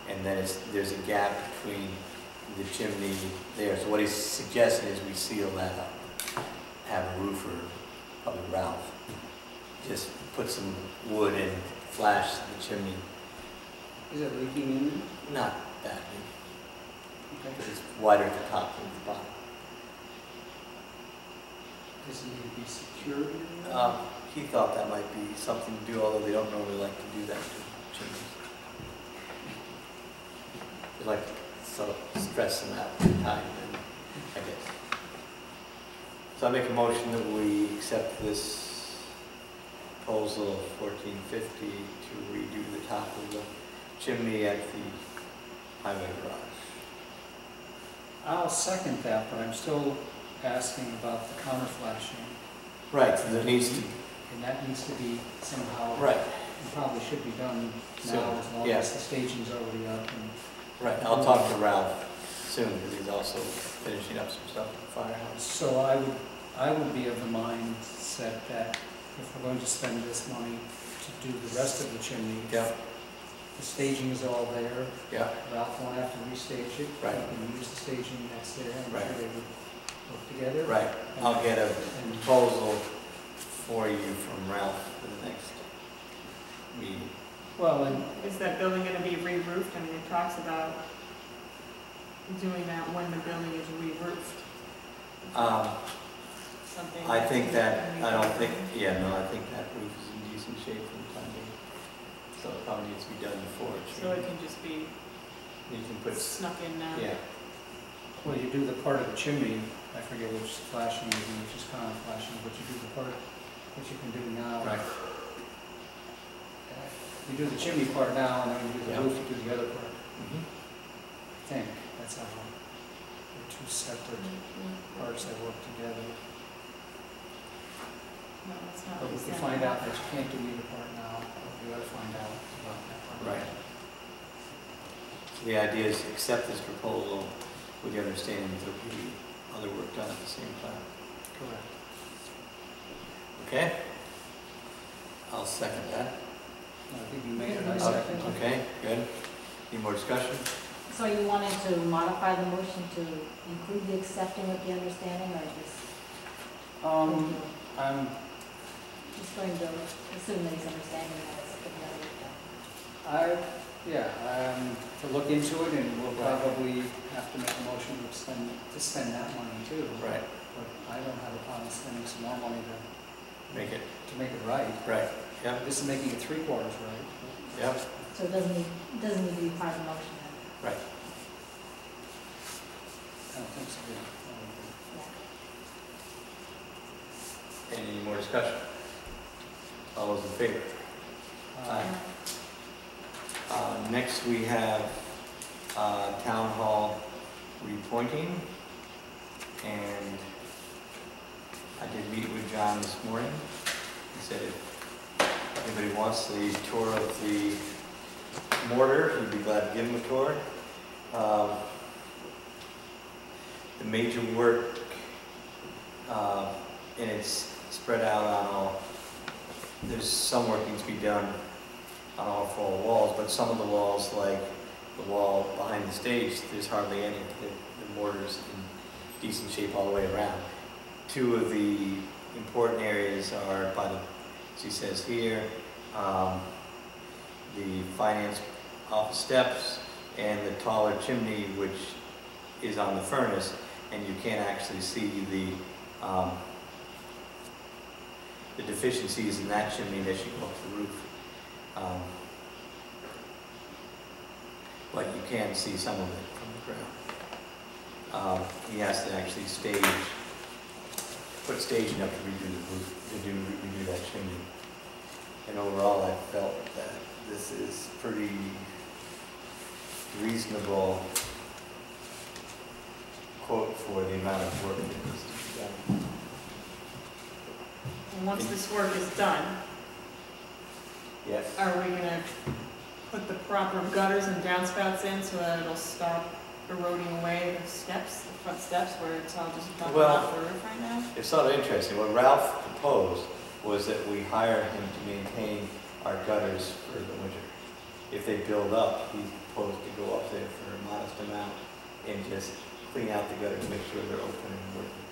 and then there's a gap between the chimney there. So what he's suggesting is we seal that up, have a roofer, probably Ralph, just put some wood and flash the chimney. Is it leaking in? Not badly, Okay. but it's wider at the top than the bottom. Does it need to be secured? He thought that might be something to do, although they don't normally like to do that to chimneys. They like to sort of stress them out in time, I guess. So I make a motion that we accept this proposal of $1450 to redo the top of the chimney at the highway garage. I'll second that, but I'm still asking about the counter flashing. Right, so there needs to, And that needs to be somehow, right, it probably should be done Soon, now as long yeah. as the staging's already up. And right. I'll talk to Ralph soon, because he's also finishing up some stuff at the firehouse. So I would be of the mindset that if we're going to spend this money to do the rest of the chimney, Yeah, the staging is all there. yeah, Ralph won't have to restage it. Right. He can use the staging that's there. I'm Right. sure they would work together. right. I'll get a And proposal for you from Ralph for the next meeting. well, and Is that building gonna be re-roofed? I mean, it talks about doing that when the building is re-roofed. Something. I think that, I don't think, yeah, no, I think that roof is in decent shape for the time being. So it probably needs to be done before it's. So it can just be You can put, snuck in now. yeah, well, you do the part of the chimney, I forget which flashing you do, which is counter flashing, but you do the part, which you can do now. right, You do the chimney part now, and then you do the Yeah. roof, you do the other part. mhm, I think, that's how, they're two separate parts that work together. No, that's not But we what can it's find saying. out that you can't do either part now, but we gotta find out about that part. right. The idea is to accept this proposal with the understanding that there'll be other work done at the same time. Correct. Okay? I'll second that. I think you made it, I second. Okay, good. Any more discussion? So you wanted to modify the motion to include the accepting with the understanding, or just, I'm, just going to assume that he's understanding that it's going to be to look into it, and we'll probably have to make a motion to spend that money too. Right, But I don't have a problem spending some more money make it, to make it right. right, yep, This is making it 3/4 right. yep, So it doesn't need to be part of the motion then? right. I don't think so, yeah. Any more discussion? All those in favor? Aye. Next, we have Town Hall repointing, and I did meet with John this morning. He said if anybody wants the tour of the mortar, he'd be glad to give him a tour. The major work, and it's spread out on all, there's some work needs to be done on all 4 walls, but some of the walls, like the wall behind the stage, there's hardly any. The mortar's in decent shape all the way around. 2 of the important areas are by the, as he says here, the finance office steps and the taller chimney, which is on the furnace, and you can't actually see the deficiencies in that chimney unless you go up the roof. But you can see some of it from the ground. He has to actually put staging up to redo the roof, to redo that chimney. And overall, I felt that this is pretty reasonable quote for the amount of work that needs to be done. And once this work is done, Yes. are we gonna put the proper gutters and downspouts in so that it'll stop eroding away the steps, the front steps, where it's all just dumping Well, off the roof right now? It's sort of interesting. What Ralph proposed was that we hire him to maintain our gutters for the winter. If they build up, he's supposed to go up there for a modest amount and just clean out the gutters, make sure they're open and working.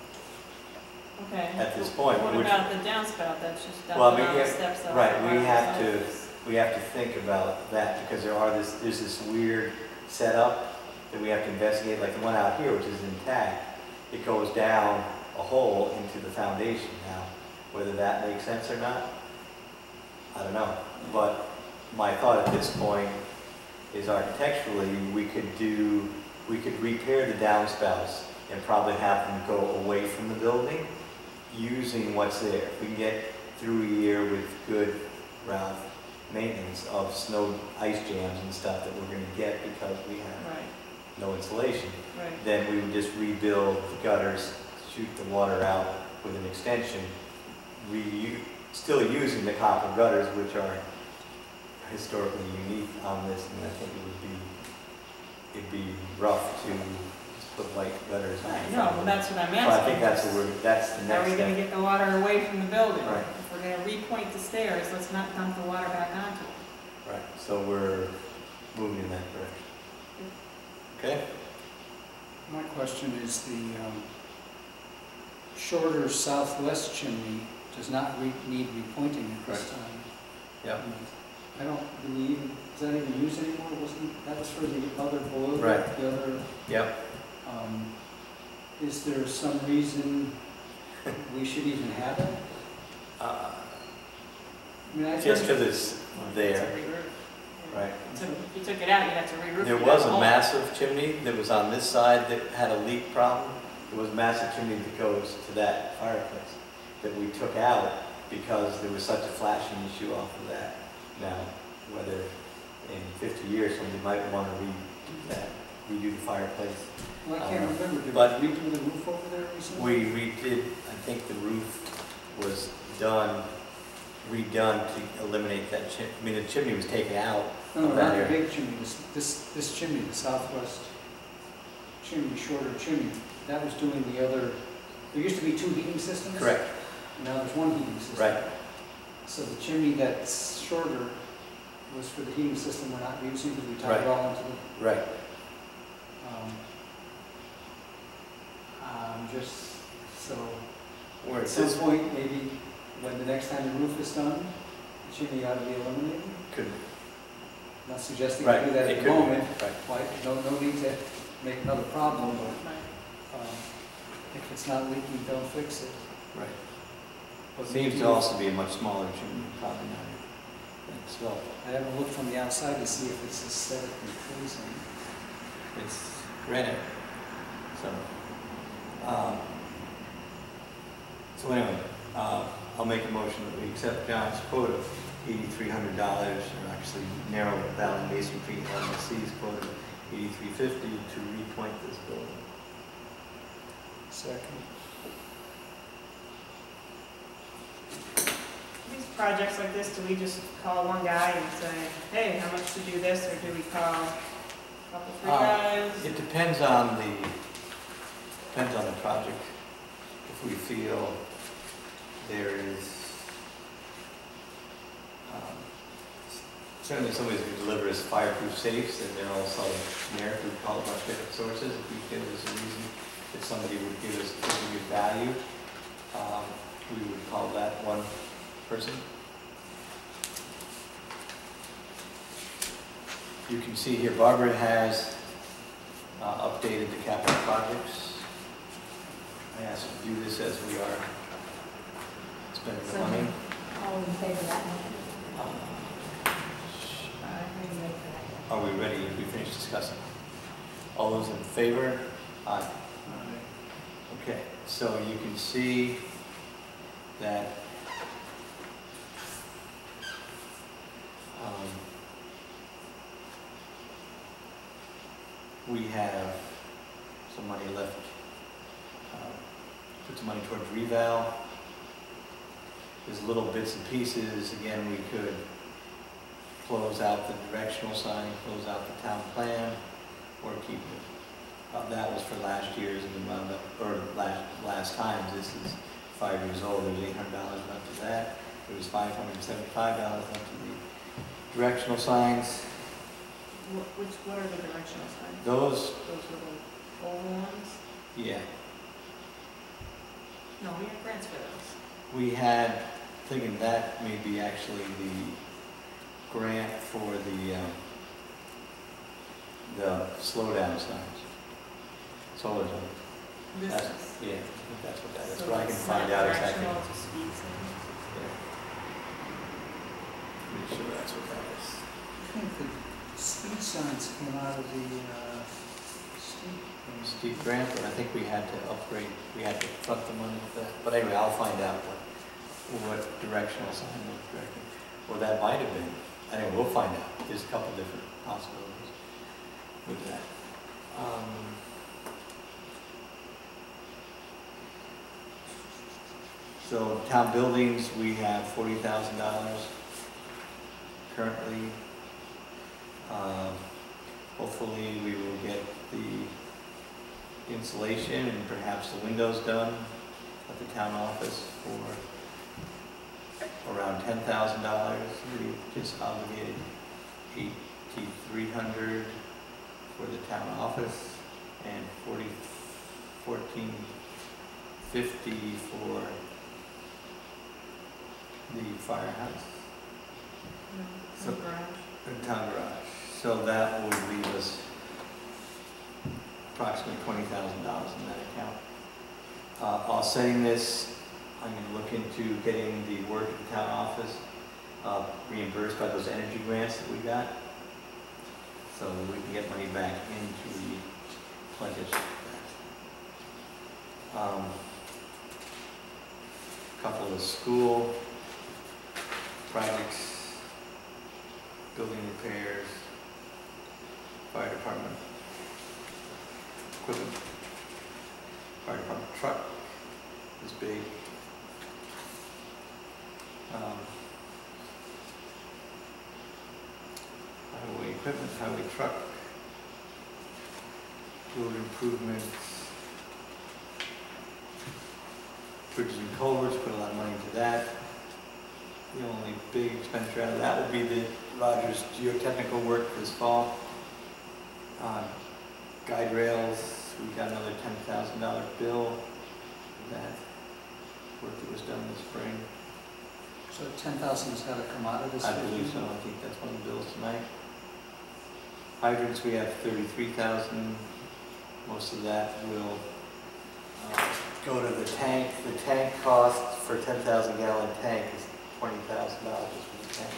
Okay. At this point, What which- about the downspout, that's just Well, I dumping mean, all the yeah, steps that right, are we on have the to- sides? We have to think about that because there's this weird setup that we have to investigate, like the one out here, which is intact. It goes down a hole into the foundation now. Whether that makes sense or not, I don't know. But my thought at this point is architecturally, we could repair the downspouts and probably have them go away from the building using what's there. If we can get through a year with good, Ralph, maintenance of snow, ice jams and stuff that we're gonna get because we have Right, no insulation, right. then we would just rebuild the gutters, shoot the water out with an extension, still using the copper gutters, which are historically unique on this, and I think it'd be rough to just put white gutters on. I know, well, that's what I'm So asking. I think that's the How are next we gonna step. get the water away from the building? Right. If we're gonna repoint the stairs, let's not dump the water back onto it. Right, so we're moving in that direction. Okay? My question is the shorter southwest chimney does not need repointing at this Right. time. Yep. I don't believe, is that even used anymore? That was for the other boiler? Right. The other, Yep. is there some reason we should even have it? I mean, I Just think, because it's there, To re-roof. right? If you took it out, you'd have to re-roof. There it was at a home. massive chimney that was on this side that had a leak problem. There was a massive chimney that goes to that fireplace that we took out because there was such a flashing issue off of that. Now, whether in 50 years somebody might want to redo that, redo the fireplace. well, I can't remember, did but- we redo the roof over there recently? We redid, I think the roof was redone to eliminate that chimney. I mean, the chimney was taken out. No, of not that the area. big chimney, this chimney, the southwest chimney, shorter chimney, that was doing the other, there used to be two heating systems. Correct, Now there's one heating system. right. So the chimney that's shorter was for the heating system we're not using because we tied Right. it all into the, Right. just, so, Where at it some says, point, maybe when the next time the roof is done, the chimney ought to be eliminated. could, Not suggesting we right, do that it at could the be, moment, right. why, no need to make another problem, but Right. if it's not leaking, don't fix it. Right. But Seems maybe- to also be a much smaller chimney, probably not. So I haven't looked from the outside to see if it's aesthetically pleasing. it's granite. So, anyway, I'll make a motion that we accept John's quote of $8,300, or actually Narrow Valley Masonry LLC's quote of $8,350 to repoint this building. Second. These projects like this, do we just call one guy and say, hey, how much to do this, or do we call a couple, three guys? It depends on the project. If we feel there is, certainly somebody's going to deliver us fireproof safes, and they're also generic, we call it much different sources. If we feel there's a reason that somebody would give us a good value, we would call that one person. You can see here, Barbara has updated the capital projects. I asked her to do this as we are spending the money. All in favor of that motion? Are we ready? We finished discussing. All those in favor? Aye. Okay, so you can see that we have some money left, put some money towards reval. There's little bits and pieces. Again, we could close out the directional sign, close out the town plan, or keep it. That was for last year's and we wound up, or last times. This is 5 years old. There's $800 left of that. it was $575 up to the directional signs. What are the directional signs? Those, Those were the old ones? yeah, No, we have grants for those. we had, thinking that may be actually the grant for the slow down signs, solar zone. This That's, is. yeah, I think that's what that is, So but I can it's find not out exactly. directional, it's a speed sign. Yeah. Pretty sure that's what that is. I think the speed signs came out of the Steep grant, but I think we had to upgrade, we had to front the money for that. But anyway, I'll find out what directional sign was directed. Or that might have been. Anyway, we'll find out. There's a couple different possibilities with that. So town buildings, we have $40,000 currently. Hopefully we will get the insulation and perhaps the windows done at the town office for around $10,000. We just obligated $8,300 for the town office and $14,50 for the firehouse. So- The town garage. So that would leave us approximately $20,000 in that account. Offsetting this, I'm going to look into getting the work at the town office reimbursed by those energy grants that we got, so that we can get money back into the pledges. Couple of school projects, building repairs, fire department equipment, fire department truck is big. Highway equipment, highway truck, road improvements, bridges and culverts, put a lot of money into that. The only big expenditure out of that will be the Rogers geotechnical work this fall. Guide rails, we got another $10,000 bill for that work that was done this spring. So 10,000 has got to come out of this? I believe so, I think that's one of the bills tonight. Hydrants, we have 33,000. Most of that will go to the tank. The tank cost for a 10,000 gallon tank is $20,000 for the tank.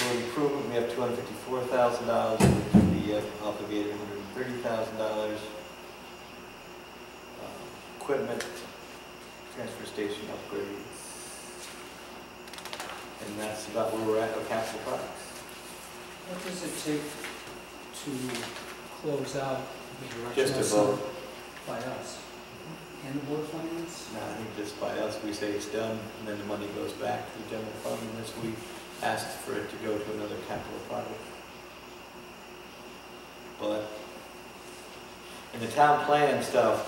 Road improvement, we have $254,000, which we have obligated $130,000. Equipment, transfer station upgrades. And that's about where we're at with capital projects. What does it take to close out the Just directional a sign vote. by us? And the board of finance? No, I think just by us, we say it's done, and then the money goes back to the general fund, unless we asked for it to go to another capital project. But in the town plan stuff,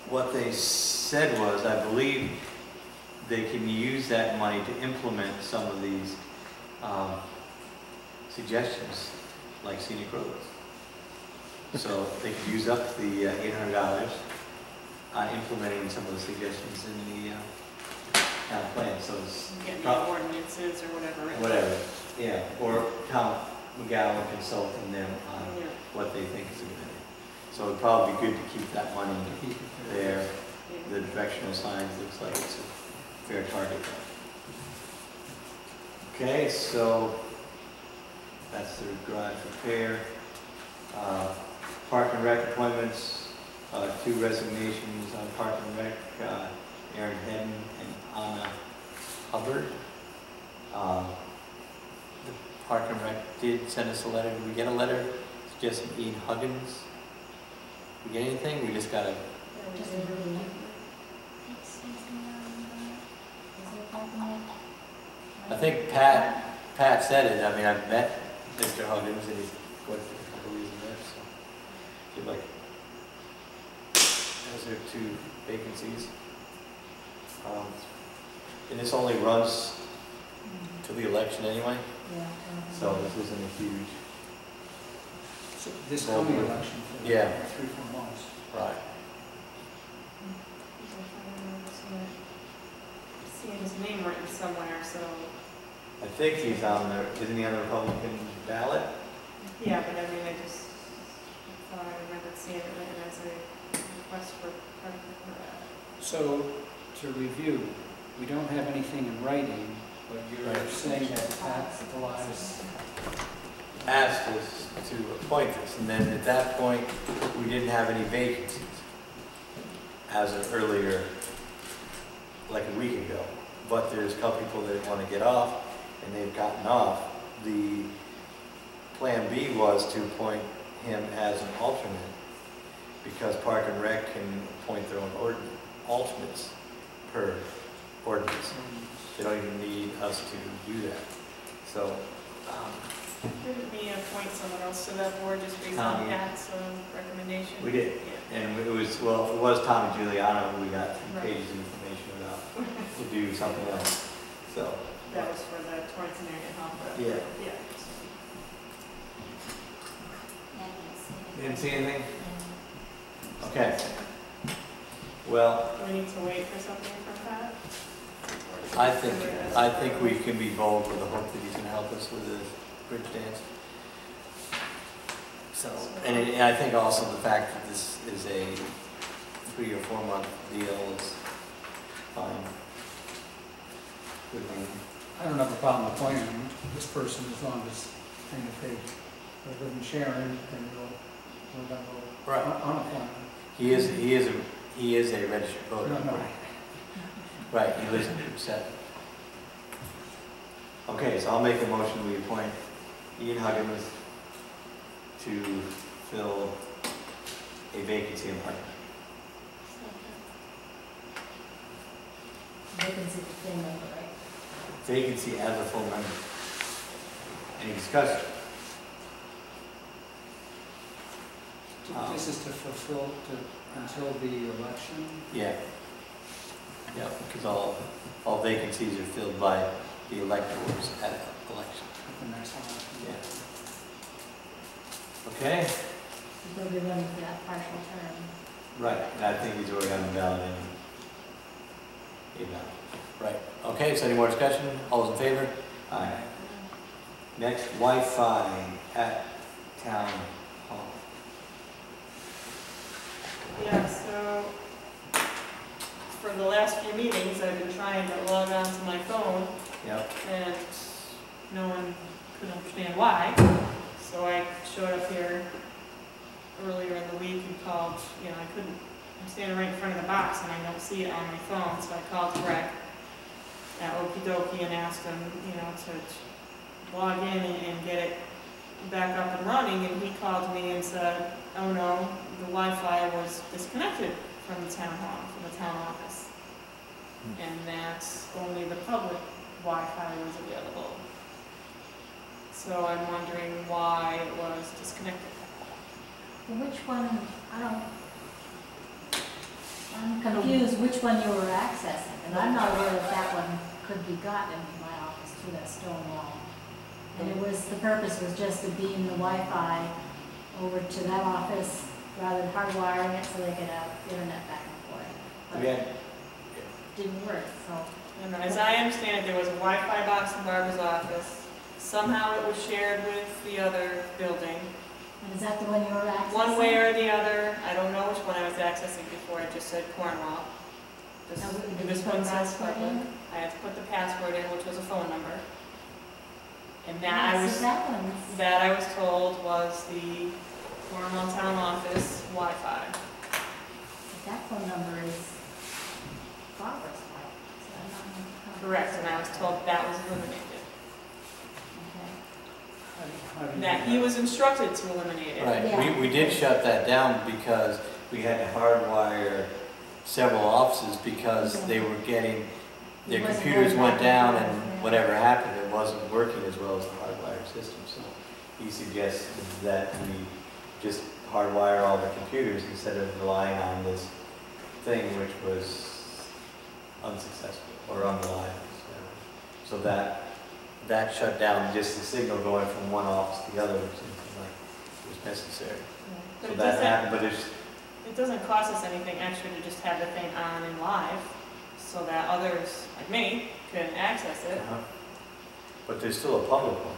what they said was, I believe they can use that money to implement some of these suggestions, like scenic roads. So they could use up the $800 implementing some of the suggestions in the town plan. So it's Getting the ordinances or whatever. whatever, yeah, or Tom McGowan consulting them on Yeah. what they think is a good idea. So it'd probably be good to keep that money there. Yeah. The directional signs looks like it's a fair target. Okay, so that's the garage repair. Park and Rec appointments, 2 resignations on Park and Rec, Aaron Hedden and Anna Hubbard. The Park and Rec did send us a letter. Did we get a letter suggesting Ian Huggins? Did we get anything? We just got a, I think Pat said it. I mean, I've met Mr. Huggins and he's going through a couple of reasons there, so. If you'd like, those are 2 vacancies. And this only runs to the election anyway, Yeah. so this isn't a huge, So this coming election for Yeah. 3-4 months. right. Seeing his name written somewhere, so, I think he's on the, isn't he on the Republican ballot? yeah, but I mean, I just thought I remembered seeing it written as a request for So, to review, we don't have anything in writing, but you're Right. saying that Pat applies. Asked us to appoint this, and then at that point, we didn't have any vacancies as of earlier, like a week ago. But there's a couple people that want to get off, and they've gotten off. The plan B was to appoint him as an alternate, because Park and Rec can appoint their own alternates per ordinance. They don't even need us to do that. So, Didn't we appoint someone else to that board just based on Tommy. Pat's recommendation? we did. Yeah. And it was, well, it was Tommy Giuliano who we got 3 Right. pages of information about to do something else. So, That was for the Torrance and Marion Hall. Yeah. Yeah. you didn't see anything? Okay. Well, Do we need to wait for something from Pat? I think we can be bold with the hope that he's gonna help us with the bridge dance. So, and I think also the fact that this is a 3 or 4 month deal is fine. Good thing. I don't have a problem appointing this person as long as, and if they live in Sharon, then we'll have a Right. unappointed. He is a registered voter. No. Right, he lives in Group 7. Okay, so I'll make a motion, we appoint Ian Huggins to fill a vacancy in the Huggins. Vacancy for full member, right? Vacancy as a full member. Any discussion? This is to fulfill, until the election. Yeah. Yeah, because all vacancies are filled by the electors at election. At the next election. Yeah. Okay? He's going to be running for that partial term. Right, and I think he's already on the ballot anyway. Right, okay, so any more discussion? All those in favor? Aye. Next, Wi-Fi at Town Hall. Yeah, so for the last few meetings, I've been trying to log on to my phone, Yep. and no one could understand why. So I showed up here earlier in the week and called, I'm standing right in front of the box and I don't see it on my phone, so I called Greg at Okie Dokie and asked him, to log in and get it back up and running, and he called me and said, oh no, the Wi-Fi was disconnected from the town hall, from the town office. And that only the public Wi-Fi was available. So I'm wondering why it was disconnected. Which one, I'm confused which one you were accessing, and I'm not aware that that one could be gotten into my office through that stone wall. And the purpose was just to beam the Wi-Fi over to that office rather than hardwiring it so they could have internet back and forth. But Yeah. it didn't work, so. And as I understand it, there was a Wi-Fi box in Barbara's office. Somehow it was shared with the other building. And is that the one you were accessing? One way or the other, I don't know which one I was accessing before, it just said Cornwall. This, Now, did you this put one a says password public. in? I had to put the password in, which was a phone number. And Yeah, see, that one's. that I was told was the Cornwall Town Office Wi-Fi. That phone number is Barbara's wife, so I'm not. Correct, and I was told that was eliminated. Okay. That he was instructed to eliminate it. Right, Yeah. we did shut that down because we had to hardwire several offices because they were getting, their It wasn't computers going went back down and and forth, whatever happened, it wasn't working as well as the hardwired system. So he suggested that we just hardwire all the computers instead of relying on this thing, which was unsuccessful. or unreliable. So that shut down just the signal going from one office to the other, which seemed like it was necessary. But So it that doesn't, happened, but it's, it doesn't cost us anything extra to just have the thing on and live, so that others, like me, can access it, but there's still a public one.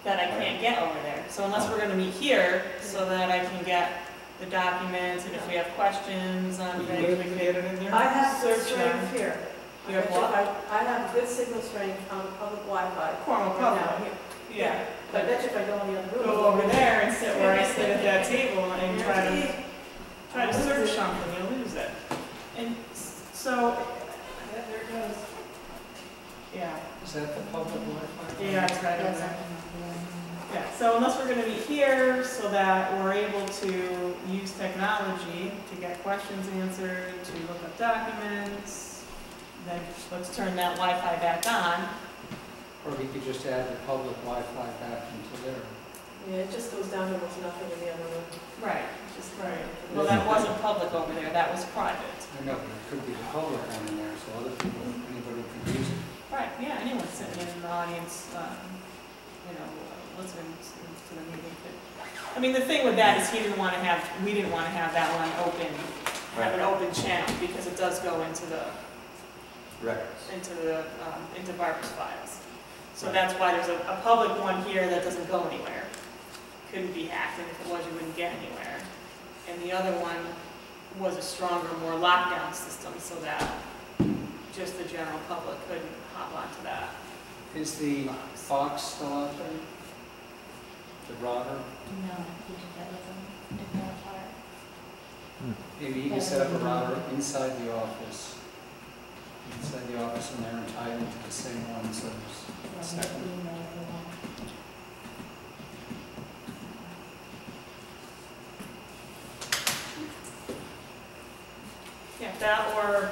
that I can't get over there. So unless we're gonna meet here, so that I can get the documents, and if we have questions on things, we can get it in there. I have good Search them. strength here. You have what? I have good signal strength on the public Wi-Fi. Cornwall right now Public. here. Yeah, But I bet you if I go in the other room. go over there and sit where I sit at that table and try to search something, you'll lose it. And so, yeah, there it goes. Yeah, Is that the public Wi-Fi? yeah, it's right over Yes, there. Yeah, so unless we're gonna be here so that we're able to use technology to get questions answered, to look up documents, then let's turn that Wi-Fi back on. Or we could just add the public Wi-Fi back into there. Yeah, it just goes down to almost nothing in the other room. Right, just right. Well, that wasn't public over there, that was private. I know, but it could be the public one in there, so other people, anybody can use it. Right, yeah, anyone sitting in the audience, listening to the meeting could. I mean, the thing with that is we didn't want to have that one open, have an open channel, because it does go into the Records. into Barbara's files. So that's why there's a public one here that doesn't go anywhere. Couldn't be hacked, and if it was, you wouldn't get anywhere. And the other one was a stronger, more lockdown system, so that just the general public couldn't hop onto that. Is the box still out there? The router? No, you did that with them, if they're apart. Maybe you can set up a router inside the office. Inside the office, and they're tied into the same one, so there's a second. Yeah, that or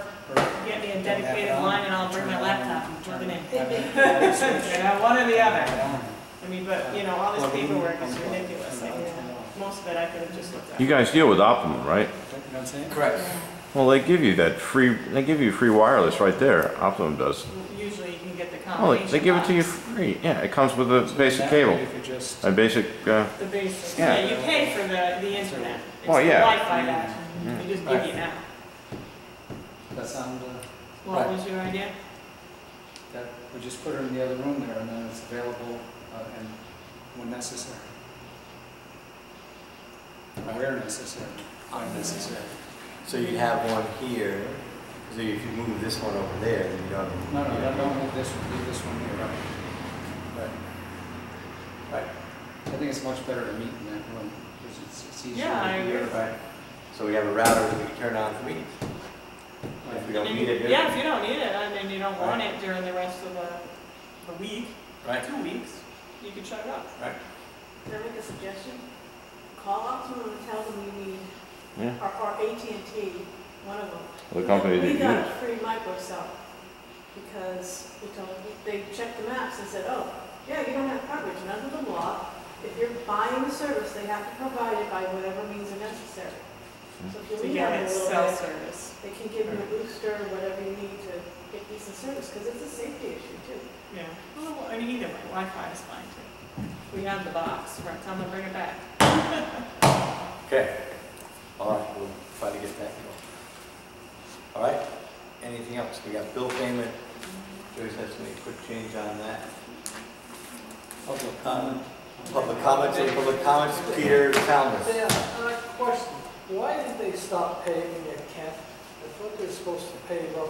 get me a dedicated line and I'll bring my laptop and plug it in. Yeah, one or the other. I mean, but, all this paperwork is ridiculous. Like, most of it I could have just looked at. You guys deal with Optimum, right? You know what I'm saying? Correct. Well, they give you free wireless right there. Optimum does. Usually you can get the Well, combination. they give it to you box. free. Yeah, it comes with a basic That cable. way you could just, A basic, The basic, Yeah. yeah, you pay for the internet. It's Well, the yeah. Wi-Fi that they just give you now. that sound, What Right. was your idea? that we just put it in the other room there, and then it's available and when necessary. Where necessary, when necessary. So you'd have one here, so if you move this one over there, then you don't. No, don't move this one, leave this one here. Right. Right. I think it's much better to meet in that room, because it's easier. Yeah, I to hear. agree. Right. So we have a router that we can turn on for meetings. If we don't need it. Yeah, if you don't need it, and then you don't want it during the rest of the week, Right. 2 weeks, you can shut it off. Can I make a suggestion? Call Optimum and tell them you need, Yeah. or AT&T, one of them. the company that We you got use. a free microcell because they checked the maps and said, oh, yeah, you don't have coverage. And under the law, if you're buying the service, they have to provide it by whatever means are necessary. So if you To leave get out a it little cell bit, service. they can give you a booster or whatever you need to get decent service, because it's a safety issue too. Yeah. Well, I mean, either way, Wi-Fi is fine too. We have the box, right, tell them to bring it back. Okay. All right, we'll try to get that going. All right, anything else? We got bill payment. Joyce has to make a quick change on that. Public comment. Public comments, any public comments? Peter Talmus. Yeah, question. Why did they stop paving at Kent? I thought they were supposed to pave up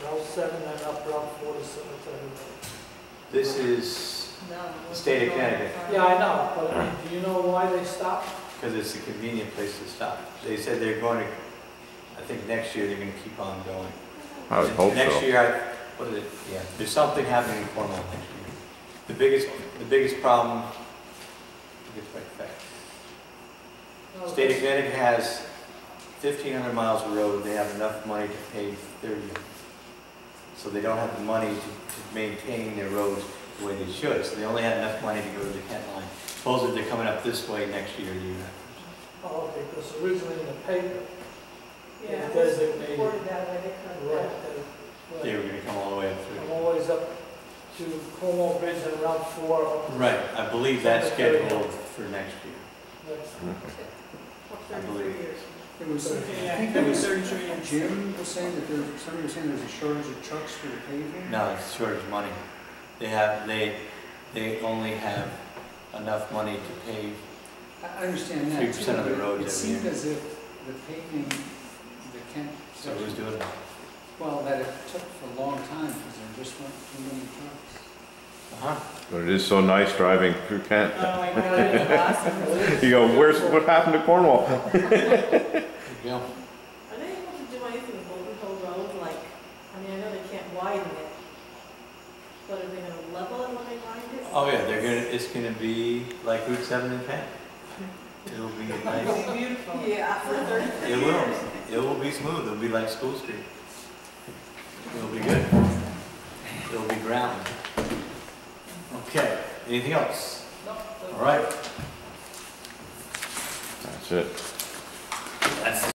Route 7 and up Route 4 to Cemetery. This is No. State of Connecticut. Yeah, I know, but I mean, do you know why they stopped? because it's a convenient place to stop. They said they're going to, I think next year they're going to keep on going. I would hope Next so. year, what is it? Yeah, there's something happening in Cornwall next year. The biggest problem, gets right back. State of Connecticut has 1,500 miles of road. They have enough money to pave 30 of them. So they don't have the money to maintain their roads the way they should. So they only have enough money to go to the Kent line. Supposedly they're coming up this way next year. Oh, okay, because originally in the paper, Yeah, it it was designated, reported that way, they couldn't. right, They were gonna come all the way up From through. always up to Cornwall Bridge and Route 4. up to Right, I believe that's scheduled for next year. next- I believe. It was, I think it was, Jim was saying that there's, somebody was saying there's a shortage of trucks for the paving? No, it's shortage of money. They only have enough money to pave. I understand that. 3% of the too, but roads It every seemed year. as if the paving, the Kent So who's section, doing it? well, that it took for a long time because there just weren't too many trucks. Uh-huh. But it is so nice driving through Kent. Oh my God, it's awesome. You go, what happened to Cornwall? There you go. Are they able to do anything with Golden Hill Road, like, I mean, I know they can't widen it, but are they gonna level it when they grind it? Oh yeah, it's gonna be like Route 7 in Kent. It'll be nice. Beautiful. Yeah, for 30. It will. It will be smooth. It'll be like School Street. It'll be good. It'll be ground. Okay, anything else? All right. That's it. That's